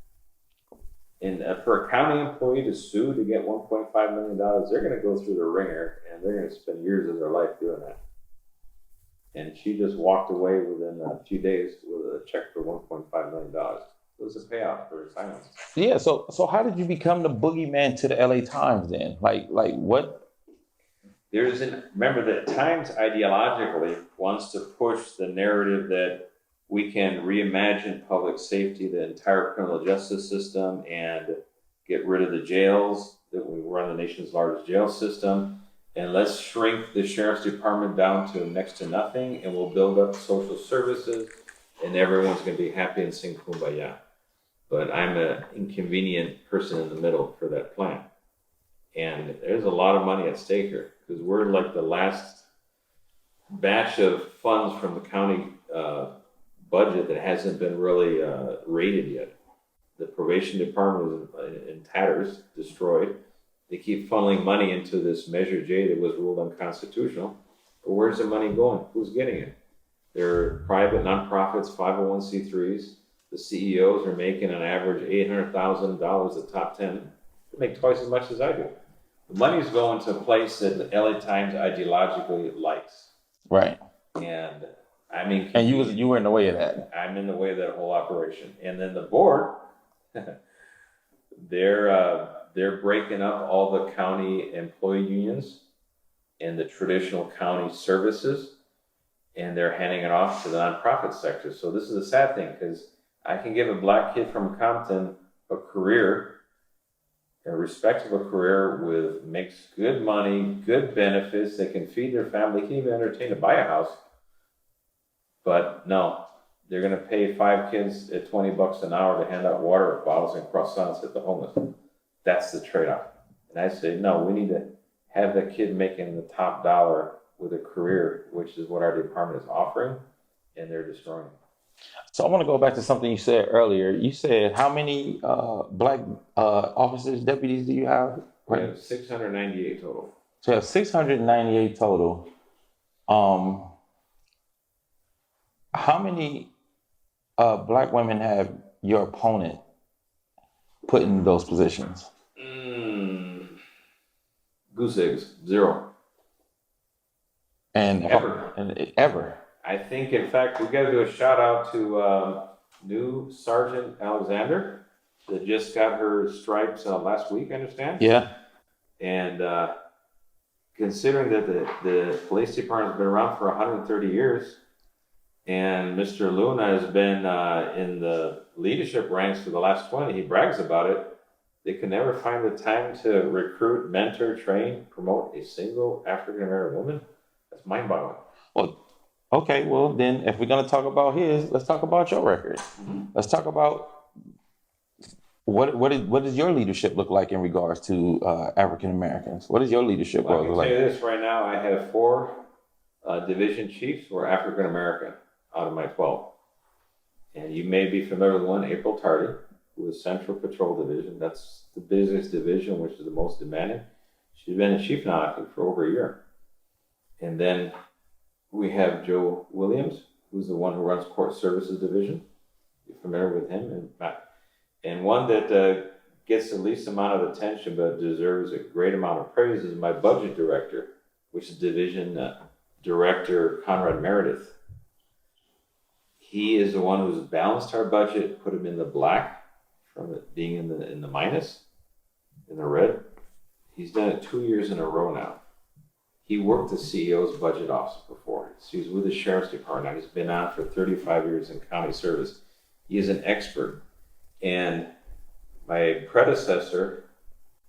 And for a county employee to sue to get $1.5 million, they're going to go through the ringer, and they're going to spend years of their life doing that. And she just walked away within a few days with a check for $1.5 million. It was a payoff for her silence. Yeah. So how did you become the boogeyman to the LA Times then? Like what? Remember that Times ideologically wants to push the narrative that we can reimagine public safety, the entire criminal justice system, and get rid of the jails, that we run the nation's largest jail system, and let's shrink the sheriff's department down to next to nothing, and we'll build up social services, and everyone's going to be happy and sing kumbaya. But I'm an inconvenient person in the middle for that plan. And there's a lot of money at stake here, because we're like the last batch of funds from the county budget that hasn't been really rated yet. The probation department is in tatters, destroyed. They keep funneling money into this Measure J that was ruled unconstitutional. But where's the money going? Who's getting it? They're private nonprofits, 501c3s. The CEOs are making an average $800,000, the top 10. They make twice as much as I do. The money's going to a place that the LA Times ideologically likes. Right. And I mean, and you were in the way of that. I'm in the way of that whole operation. And then the board, they're breaking up all the county employee unions and the traditional county services, and they're handing it off to the nonprofit sector. So this is a sad thing, because I can give a black kid from Compton a career, a respectable career makes good money, good benefits. They can feed their family, they can even entertain to buy a house. But no, they're going to pay 5 kids at $20 an hour to hand out water bottles and croissants at the homeless. That's the trade-off. And I say, no, we need to have that kid making the top dollar with a career, which is what our department is offering, and they're destroying it. So I want to go back to something you said earlier. You said how many black officers, deputies do you have? We have 698 total. So you have 698 total. How many black women have your opponent put in those positions? Goose eggs, 0. And ever. I think, in fact, we got to do a shout out to new Sergeant Alexander that just got her stripes last week, I understand. Yeah. And considering that the police department has been around for 130 years, and Mr. Luna has been in the leadership ranks for the last 20, he brags about it. they can never find the time to recruit, mentor, train, promote a single African American woman. That's mind-boggling. Well, okay. Well, then if we're gonna talk about his, let's talk about your record. Let's talk about what does your leadership look like in regards to African Americans? What is your leadership Well, I role can look tell like? you this right now. I have 4 division chiefs who are African American out of my 12. And you may be familiar with one, April Tardy, who is Central Patrol Division. That's the busiest division, which is the most demanding. She's been a chief now, I think, for over a year. And then we have Joe Williams, who's the one who runs Court Services Division. You're familiar with him? And one that gets the least amount of attention but deserves a great amount of praise is my budget director, which is Division Director Conrad Meredith. He is the one who's balanced our budget, put him in the black from it being in the minus, in the red. He's done it 2 years in a row now. He worked the CEO's budget office before. So he's with the Sheriff's Department. He's been on for 35 years in county service. He is an expert. And my predecessor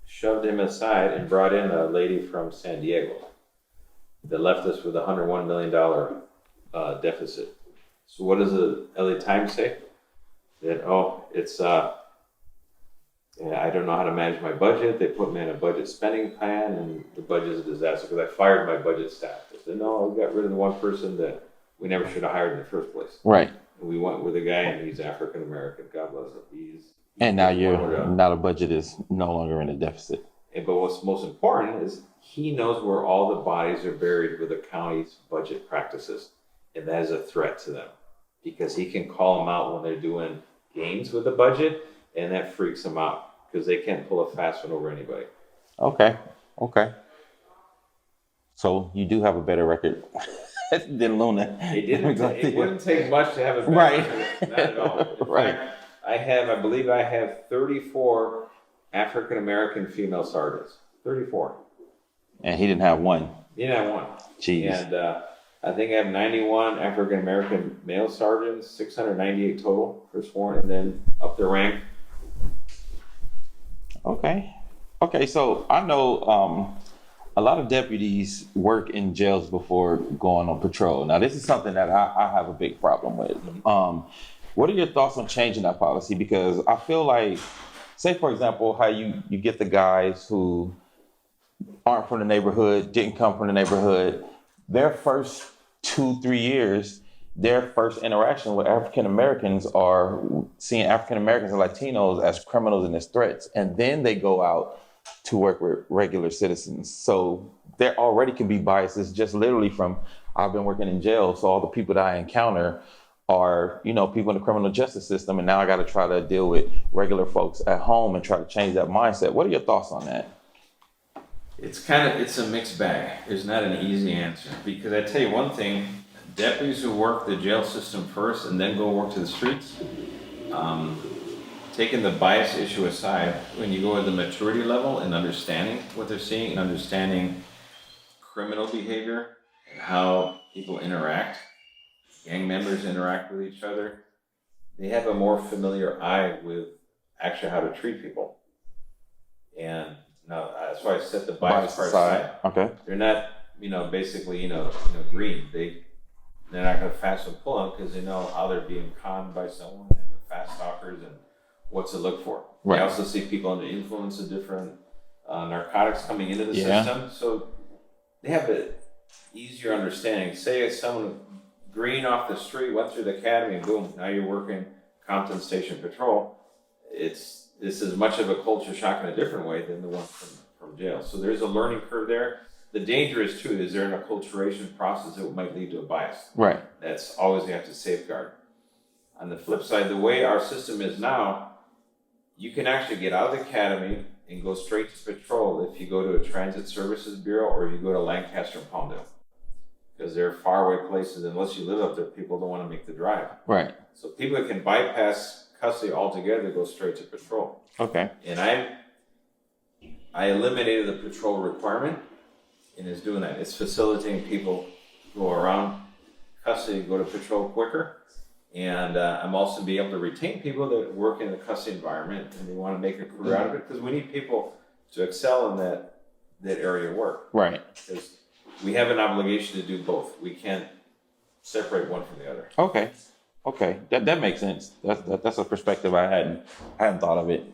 shoved him aside and brought in a lady from San Diego that left us with a $101 million deficit. So what does the LA Times say? That, I don't know how to manage my budget. They put me in a budget spending plan and the budget is a disaster because I fired my budget staff. They said, no, we got rid of the one person that we never should have hired in the first place. Right. And we went with a guy and he's African American. God bless him. And now the budget is no longer in a deficit. But what's most important is he knows where all the bodies are buried with the county's budget practices. And that is a threat to them because he can call them out when they're doing gains with the budget and that freaks them out because they can't pull a fast one over anybody. Okay. So you do have a better record than Luna. It wouldn't take much to have a better record. Not at all. In fact, I believe I have 34 African American female sergeants. 34. And he didn't have one. He didn't have one. Jeez. And I think I have 91 African American male sergeants, 698 total for sworn, and then up the rank. Okay. So I know a lot of deputies work in jails before going on patrol. Now, this is something that I have a big problem with. What are your thoughts on changing that policy? Because I feel like, say, for example, how you get the guys who aren't from the neighborhood, didn't come from the neighborhood, their first 2-3 years, their first interaction with African Americans are seeing African Americans and Latinos as criminals and as threats. And then they go out to work with regular citizens. So there already can be biases just literally from, I've been working in jail, so all the people that I encounter are, people in the criminal justice system. And now I got to try to deal with regular folks at home and try to change that mindset. What are your thoughts on that? It's a mixed bag. There's not an easy answer because I tell you one thing, deputies who work the jail system first and then go work to the streets, taking the bias issue aside, when you go to the maturity level and understanding what they're seeing and understanding criminal behavior and how people interact, gang members interact with each other, they have a more familiar eye with actually how to treat people. And now that's why I set the bias part aside. Okay. They're not, basically, green. They're not going to fast and pull them because they know how they're being conned by someone and the fast talkers and what to look for. Right. They also see people under the influence of different narcotics coming into the system. So they have an easier understanding. Say it's someone green off the street, went through the academy, and boom, now you're working Compton Station Patrol. It's as much of a culture shock in a different way than the one from jail. So there's a learning curve there. The danger is too, is there an acculturation process that might lead to a bias? Right. That's always you have to safeguard. On the flip side, the way our system is now, you can actually get out of the academy and go straight to patrol if you go to a transit services bureau or you go to Lancaster and Palmdale. Because they're faraway places, unless you live up there, people don't want to make the drive. Right. So people that can bypass custody altogether go straight to patrol. Okay. And I eliminated the patrol requirement, and it's doing that. It's facilitating people go around custody, go to patrol quicker, And I'm also be able to retain people that work in the custody environment and they want to make a career out of it, because we need people to excel in that area of work. Right. Because we have an obligation to do both. We can't separate one from the other. Okay, that makes sense. That's a perspective I hadn't thought of it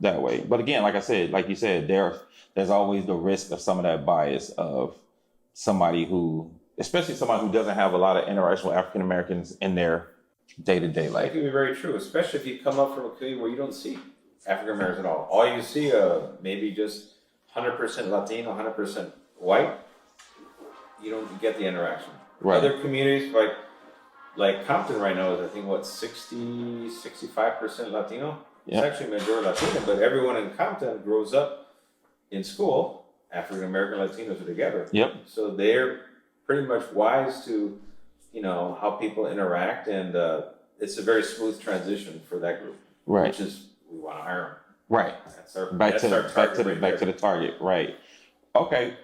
that way. But again, like I said, like you said, there's always the risk of some of that bias of somebody who, especially somebody who doesn't have a lot of interaction with African Americans in their day-to-day That life. can be very true, especially if you come up from a community where you don't see African Americans at all. All you see maybe just 100% Latino, 100% white. You don't get the interaction. Right. Other communities like Compton right now is, I think, what, 65% Latino? Yeah. It's actually majority Latino, but everyone in Compton grows up in school, African American Latinos are together. Yep. So they're pretty much wise to, how people interact, and it's a very smooth transition for that group. Right. Which is, we want to hire them. Right. That's our Back to target the target. Right. Okay.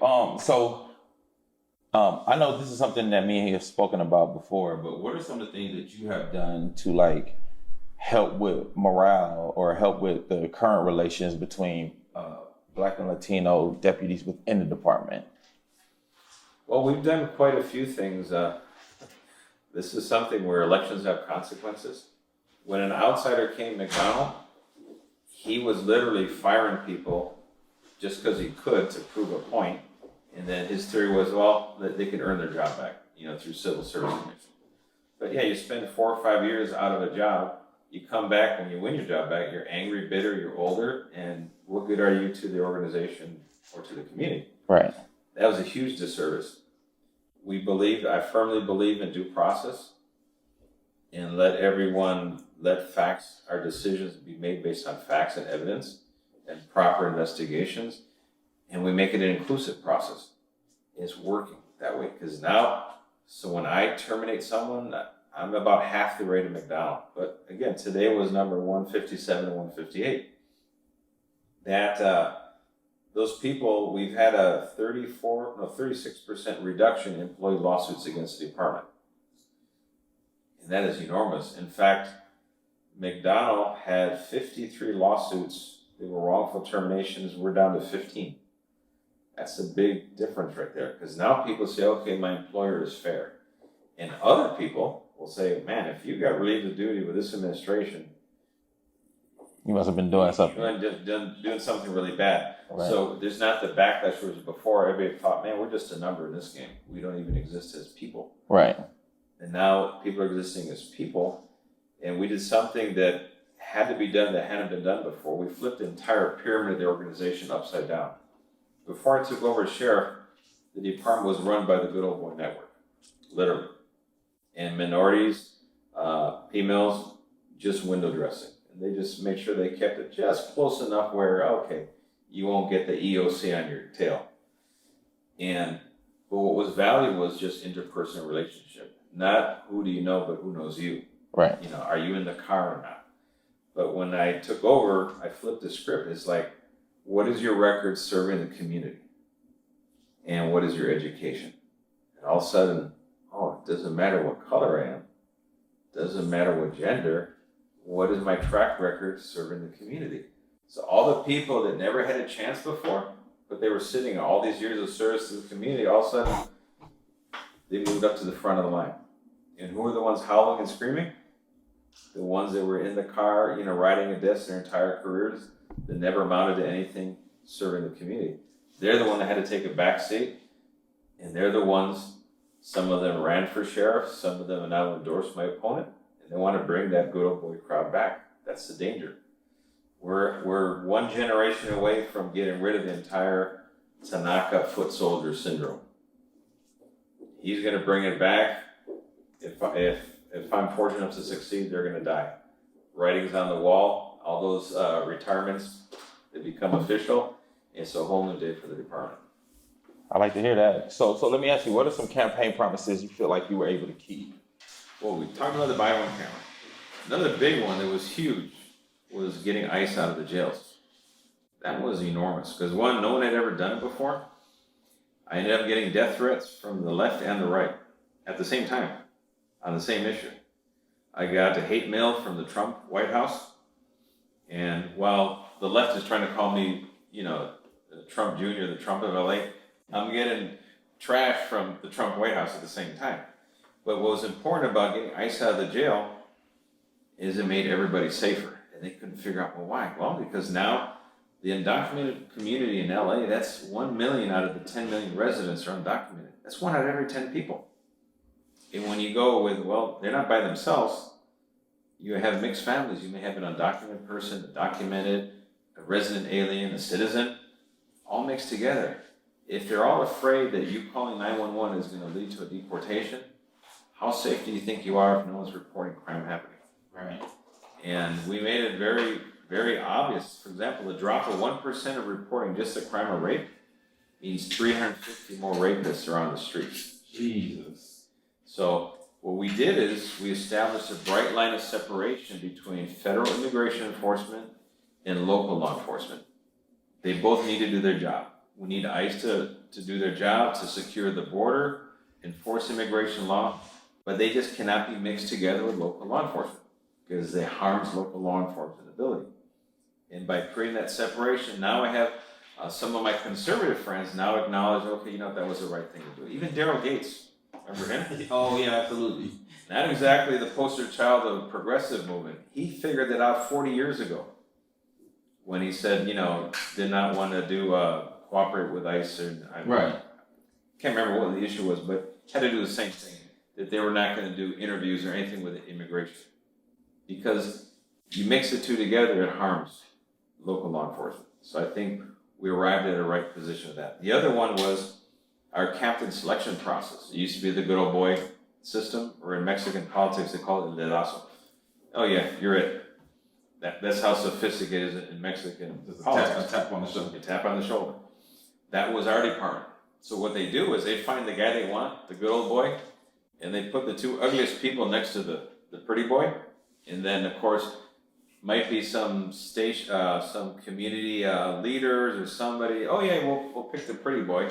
I know this is something that me and you have spoken about before, but what are some of the things that you have done to help with morale or help with the current relations between Black and Latino deputies within the department? Well, we've done quite a few things. This is something where elections have consequences. When an outsider came to McDonald, he was literally firing people just because he could to prove a point. And then his theory was, well, that they could earn their job back, through civil service commission. But yeah, you spend 4 or 5 years out of a job, you come back, when you win your job back, you're angry, bitter, you're older, and what good are you to the organization or to the community? Right. That was a huge disservice. I firmly believe in due process, and let facts, our decisions be made based on facts and evidence and proper investigations. And we make it an inclusive process. It's working that way, because so when I terminate someone, I'm about half the rate of McDonald. But again, today was number 157 and 158. Those people, we've had a 36% reduction in employee lawsuits against the department. And that is enormous. In fact, McDonald had 53 lawsuits. They were wrongful terminations. We're down to 15. That's a big difference right there, because now people say, okay, my employer is fair. And other people will say, man, if you got relieved of duty with this administration, you must have been doing something. Doing something really bad. Right. So there's not the backlash where before everybody thought, man, we're just a number in this game. We don't even exist as people. Right. And now people are existing as people. And we did something that had to be done that hadn't been done before. We flipped the entire pyramid of the organization upside down. Before I took over as sheriff, the department was run by the good old boy network, literally. And minorities, females, just window dressing. And they just made sure they kept it just close enough where, okay, you won't get the EOC on your tail. But what was valued was just interpersonal relationship. Not who do you know, but who knows you. Right. Are you in the car or not? But when I took over, I flipped the script. It's like, what is your record serving the community? And what is your education? And all of a sudden, it doesn't matter what color I am. Doesn't matter what gender. What is my track record serving the community? So all the people that never had a chance before, but they were sitting all these years of service to the community, all of a sudden, they moved up to the front of the line. And who were the ones howling and screaming? The ones that were in the car, riding a desk their entire careers, that never amounted to anything serving the community. They're the one that had to take a back seat, and they're the ones, some of them ran for sheriff, some of them have now endorsed my opponent, and they want to bring that good old boy crowd back. That's the danger. We're one generation away from getting rid of the entire Tanaka foot soldier syndrome. He's going to bring it back. If I'm fortunate enough to succeed, they're going to die. Writings on the wall, all those retirements that become official. It's a whole new day for the department. I like to hear that. So let me ask you, what are some campaign promises you feel like you were able to keep? Well, we talked about the buy one camera. Another big one that was huge was getting ICE out of the jails. That was enormous because one, no one had ever done it before. I ended up getting death threats from the left and the right at the same time on the same issue. I got a hate mail from the Trump White House. And while the left is trying to call me, Trump Jr., the Trump of LA, I'm getting trash from the Trump White House at the same time. But what was important about getting ICE out of the jail is it made everybody safer. And they couldn't figure out, well, why? Well, because now the undocumented community in LA, that's 1 million out of the 10 million residents are undocumented. That's 1 out of every 10 people. And when you go with, well, they're not by themselves, you have mixed families. You may have an undocumented person, a documented, a resident alien, a citizen, all mixed together. If they're all afraid that you calling 911 is going to lead to a deportation, how safe do you think you are if no one's reporting crime happening? Right. And we made it very, very obvious. For example, the drop of 1% of reporting just a crime or rape means 350 more rapists are on the streets. Jesus. So what we did is we established a bright line of separation between federal immigration enforcement and local law enforcement. They both need to do their job. We need ICE to do their job, to secure the border, enforce immigration law, but they just cannot be mixed together with local law enforcement because they harms local law enforcement ability. And by creating that separation, now I have some of my conservative friends now acknowledge, okay, that was the right thing to do. Even Daryl Gates, remember him? Oh, yeah, absolutely. Not exactly the poster child of the progressive movement. He figured that out 40 years ago when he said, did not want to do cooperate with ICE. Right. Can't remember what the issue was, but had to do the same thing, that they were not going to do interviews or anything with immigration. Because you mix the two together, it harms local law enforcement. So I think we arrived at a right position with that. The other one was our captain selection process. It used to be the good old boy system, or in Mexican politics, they call it el dedazo. Oh yeah, you're it. That's how sophisticated it is in Mexican politics. A tap on the shoulder. You tap on the shoulder. That was our department. So what they do is they find the guy they want, the good old boy, and they put the two ugliest people next to the pretty boy. And then, of course, might be some community leaders or somebody. Oh yeah, we'll pick the pretty boy,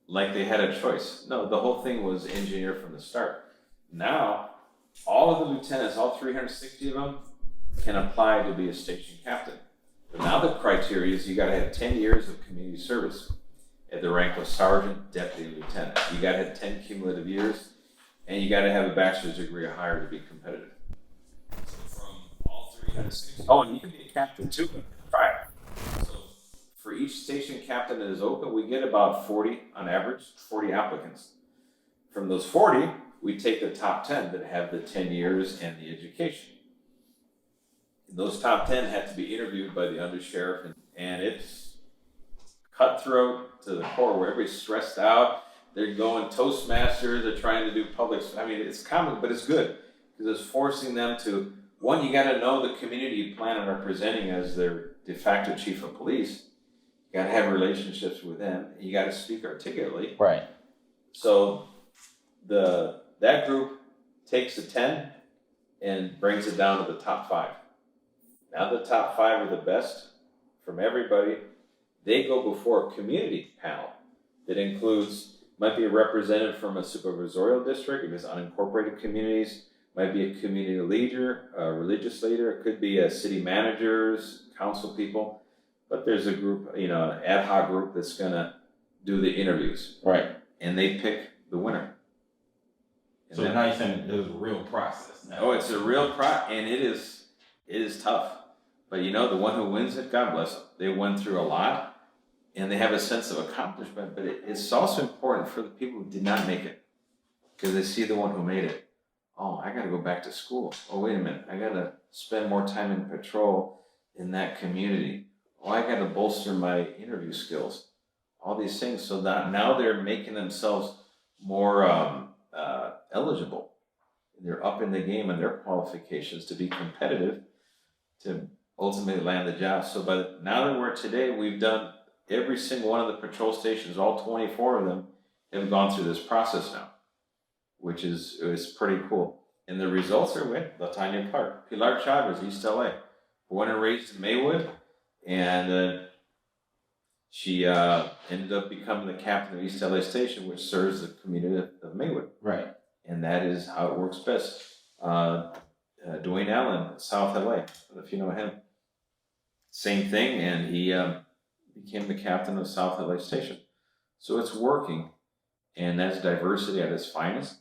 like they had a choice. No, the whole thing was engineered from the start. Now, all of the lieutenants, all 360 of them, can apply to be a station captain. But now the criteria is you got to have 10 years of community service at the rank of sergeant, deputy, lieutenant. You got to have 10 cumulative years, and you got to have a bachelor's degree or higher to be competitive. So from all 360. Oh, and you can be a captain too. Try it. So for each station captain that is open, we get about 40 on average, 40 applicants. From those 40, we take the top 10 that have the 10 years and the education. Those top 10 had to be interviewed by the undersheriff, and it's cutthroat to the core where everybody's stressed out. They're going Toastmasters, they're trying to do public. I mean, it's common, but it's good because it's forcing them to, one, you got to know the community you plan on representing as their de facto chief of police. You got to have relationships with them. You got to speak articulately. Right. So that group takes the 10 and brings it down to the top 5. Now the top 5 are the best from everybody. They go before a community panel that might be a representative from a supervisorial district, if it's unincorporated communities, might be a community leader, a religious leader, it could be a city managers, council people, but there's a group, an ad hoc group that's gonna do the interviews. Right. And they pick the winner. And So now you're saying there's a real process now. Oh, it's a real and it is tough. But the one who wins it, God bless them. They went through a lot, and they have a sense of accomplishment. But it's also important for the people who did not make it, because they see the one who made it. Oh, I got to go back to school. Oh, wait a minute. I got to spend more time in patrol in that community. Oh, I got to bolster my interview skills. All these things. So that now they're making themselves more eligible. They're up in the game in their qualifications to be competitive, to ultimately land the job. So now that we're today, we've done every single one of the patrol stations, all 24 of them have gone through this process now, which is pretty cool. And the results are with LaTanya Clark, Pilar Chavez, East LA, born and raised in Maywood, and she ended up becoming the captain of East LA Station, which serves the community of Maywood. Right. And that is how it works best. Dwayne Allen, South LA, if you know him. Same thing, and he became the captain of South LA Station. So it's working, and that's diversity at its finest,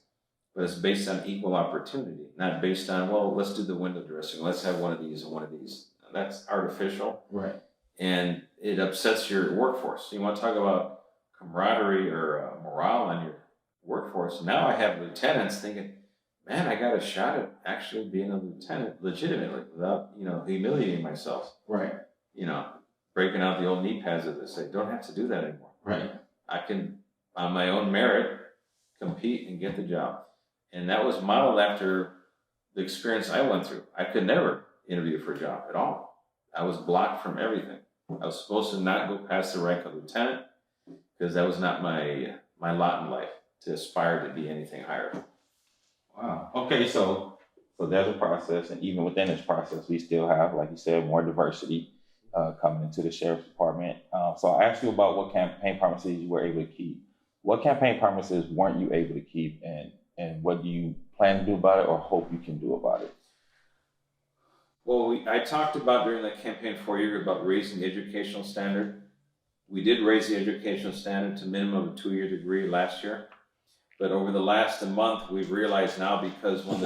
but it's based on equal opportunity, not based on, well, let's do the window dressing, let's have one of these and one of these. That's artificial. Right. And it upsets your workforce. You want to talk about camaraderie or morale on your workforce. Now I have lieutenants thinking, man, I got a shot at actually being a lieutenant legitimately without, humiliating myself. Right. Breaking out the old knee pads as they say. Don't have to do that anymore. Right. I can, on my own merit, compete and get the job. And that was modeled after the experience I went through. I could never interview for a job at all. I was blocked from everything. I was supposed to not go past the rank of lieutenant because that was not my lot in life to aspire to be anything higher. Wow. Okay, so there's a process, and even within this process, we still have, like you said, more diversity coming into the sheriff's department. So I asked you about what campaign promises you were able to keep. What campaign promises weren't you able to keep, and what do you plan to do about it or hope you can do about it? Well, I talked about during the campaign 4 years about raising the educational standard. We did raise the educational standard to minimum of a 2-year degree last year. But over the last month, we've realized now, because when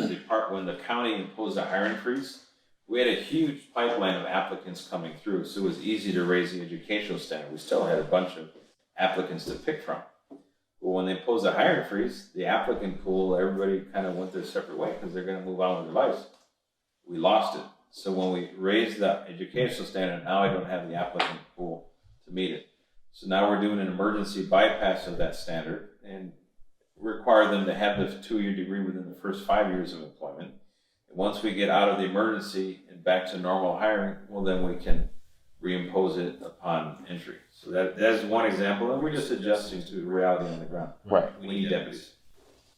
the county imposed a hiring freeze, we had a huge pipeline of applicants coming through. So it was easy to raise the educational standard. We still had a bunch of applicants to pick from. But when they imposed a hiring freeze, the applicant pool, everybody kind of went their separate way because they're going to move on with their lives. We lost it. So when we raised the educational standard, now I don't have the applicant pool to meet it. So now we're doing an emergency bypass of that standard and require them to have the 2-year degree within the first 5 years of employment. And once we get out of the emergency and back to normal hiring, well, then we can reimpose it upon entry. So that is one example, and we're just adjusting to the reality on the ground. Right. We need deputies.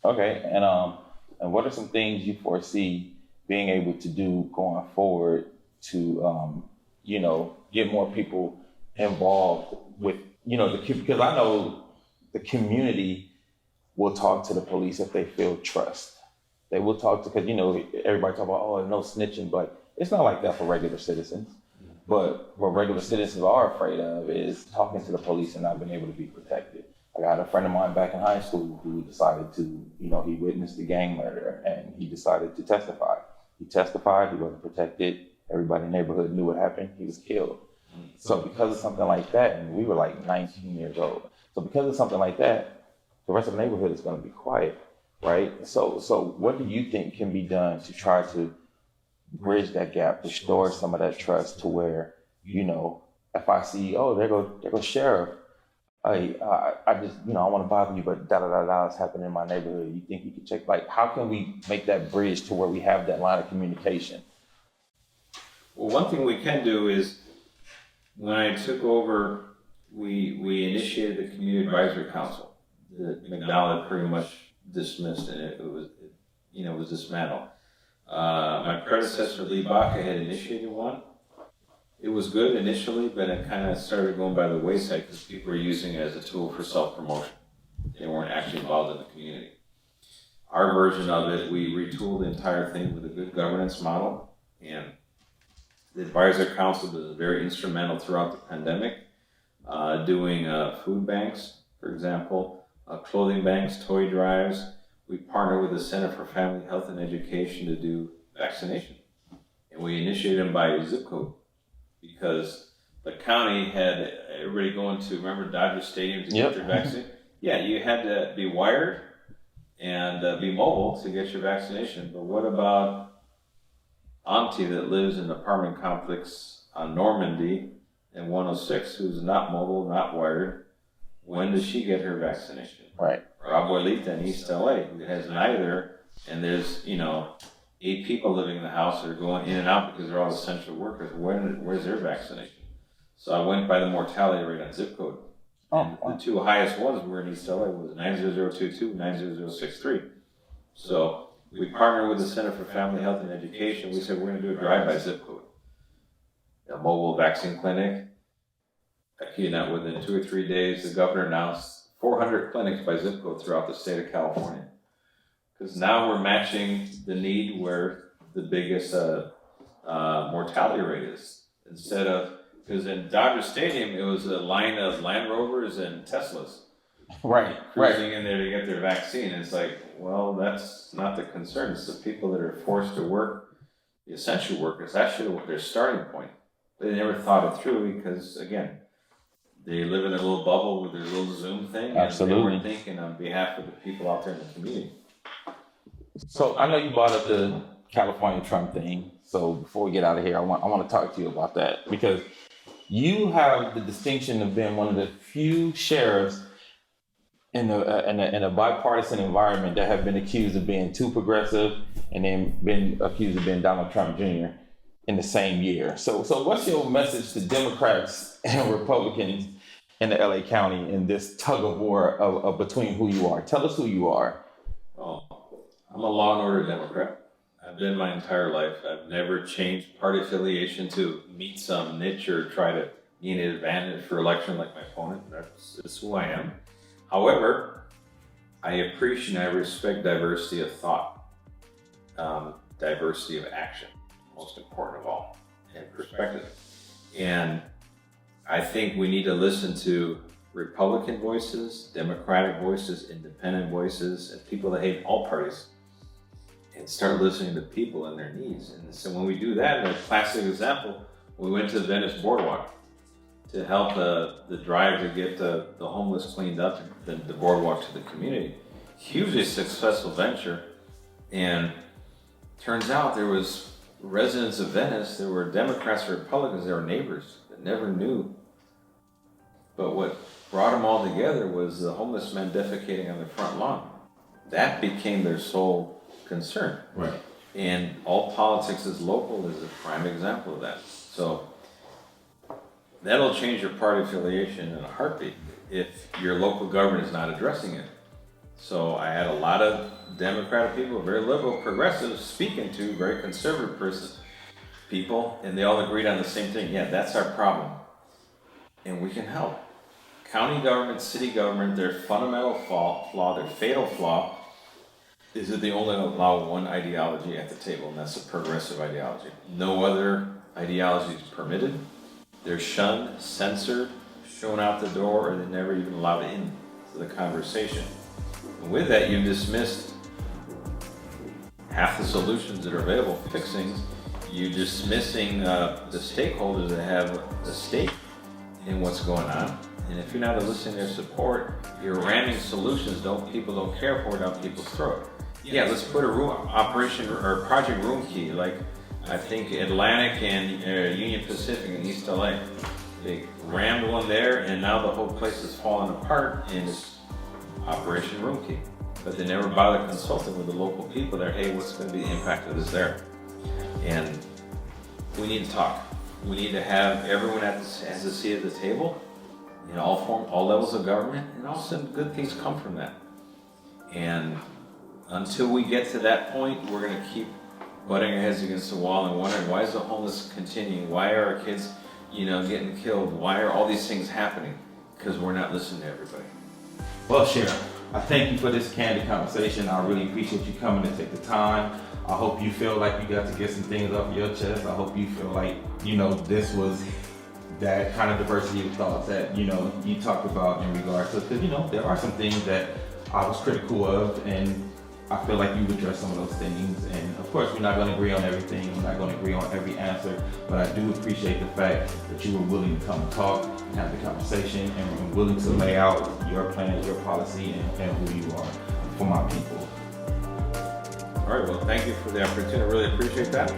Okay, and what are some things you foresee being able to do going forward to, get more people involved with, because I know the community will talk to the police if they feel trust. They will talk to, because, everybody talk about, no snitching, but it's not like that for regular citizens. But what regular citizens are afraid of is talking to the police and not being able to be protected. I got a friend of mine back in high school who decided to, he witnessed the gang murder and he decided to testify. He testified, he wasn't protected. Everybody in the neighborhood knew what happened. He was killed. So because of something like that, and we were like 19 years old. So because of something like that, the rest of the neighborhood is going to be quiet, right? So what do you think can be done to try to bridge that gap, restore some of that trust to where, if I see, there goes sheriff, I just, I want to bother you, but is happening in my neighborhood. You think you can check, how can we make that bridge to where we have that line of communication? Well, one thing we can do is, when I took over, we initiated the Community Advisory Council that McDowell had pretty much dismissed, and it was dismantled. My predecessor, Lee Baca, had initiated one. It was good initially, but it kind of started going by the wayside because people were using it as a tool for self-promotion. They weren't actually involved in the community. Our version of it, we retooled the entire thing with a good governance model, and the Advisory Council was very instrumental throughout the pandemic, doing food banks, for example, clothing banks, toy drives. We partnered with the Center for Family Health and Education to do vaccination. And we initiated them by zip code because the county had everybody going to, remember Dodger Stadium to get their vaccine? Yeah, you had to be wired and be mobile to get your vaccination. But what about Auntie that lives in an apartment complex on Normandy and 106 who's not mobile, not wired? When does she get her vaccination? Right. Or Abuelita in East LA who has neither, and there's 8 people living in the house that are going in and out because they're all essential workers. Where's their vaccination? So I went by the mortality rate on zip code. And the 2 highest ones were in East LA was 90022, 90063. So we partnered with the Center for Family Health and Education. We said we're going to do a drive-by zip code, a mobile vaccine clinic. Within 2 or 3 days, the governor announced 400 clinics by zip code throughout the state of California. Because now we're matching the need where the biggest mortality rate is. Instead of, because in Dodger Stadium, it was a line of Land Rovers and Teslas Right. cruising in there to get their vaccine. It's like, well, that's not the concern. It's the people that are forced to work, the essential workers. That should have their starting point. They never thought it through because, again, they live in a little bubble with their little Zoom thing. Absolutely. And they weren't thinking on behalf of the people out there in the community. So I know you brought up the California Trump thing. So before we get out of here, I want to talk to you about that because you have the distinction of being one of the few sheriffs in a bipartisan environment that have been accused of being too progressive and then been accused of being Donald Trump Jr. in the same year. So what's your message to Democrats and Republicans in the LA County in this tug of war of between who you are? Tell us who you are. Oh, I'm a law and order Democrat. I've been my entire life. I've never changed party affiliation to meet some niche or try to gain an advantage for election like my opponent. That's who I am. However, I appreciate and I respect diversity of thought, diversity of action, most important of all, and perspective. And I think we need to listen to Republican voices, Democratic voices, independent voices, and people that hate all parties, and start listening to people and their needs. And so when we do that, a classic example, we went to the Venice Boardwalk to help the drive to get the homeless cleaned up, the boardwalk to the community. Hugely successful venture. And turns out there was residents of Venice, there were Democrats or Republicans, there were neighbors that never knew. But what brought them all together was the homeless men defecating on their front lawn. That became their sole concern. Right. And all politics is local is a prime example of that. So that'll change your party affiliation in a heartbeat if your local government is not addressing it. So I had a lot of Democratic people, very liberal, progressive, speaking to very conservative people, and they all agreed on the same thing. Yeah, that's our problem, and we can help. County government, city government, their fundamental flaw, their fatal flaw, is that they only allow one ideology at the table, and that's a progressive ideology. No other ideology is permitted. They're shunned, censored, shown out the door, or they're never even allowed in to the conversation. And with that, you've dismissed half the solutions that are available to fix things. You're dismissing the stakeholders that have a stake in what's going on. And if you're not eliciting their support, you're ramming solutions people don't care for down people's throat. Yeah, let's put a operation or project room key, like I think Atlantic and Union Pacific in East LA. They rammed one there, and now the whole place is falling apart, and it's Operation Room Key. But they never bother consulting with the local people there. Hey, what's going to be the impact of this there? And we need to talk. We need to have everyone has a seat at the table in all levels of government, and all of a sudden good things come from that. And until we get to that point, we're going to keep butting our heads against the wall and wondering, why is the homeless continuing? Why are our kids, getting killed? Why are all these things happening? Because we're not listening to everybody. Well, Sheriff, I thank you for this candid conversation. I really appreciate you coming to take the time. I hope you feel like you got to get some things off your chest. I hope you feel like, this was that kind of diversity of thoughts that, you talked about in regards to, because, there are some things that I was critical of, and I feel like you've addressed some of those things. And of course, we're not going to agree on everything. We're not going to agree on every answer, but I do appreciate the fact that you were willing to come and talk and have the conversation and were willing to lay out your plans, your policy, and who you are for my people. All right, well, thank you for the opportunity. I really appreciate that.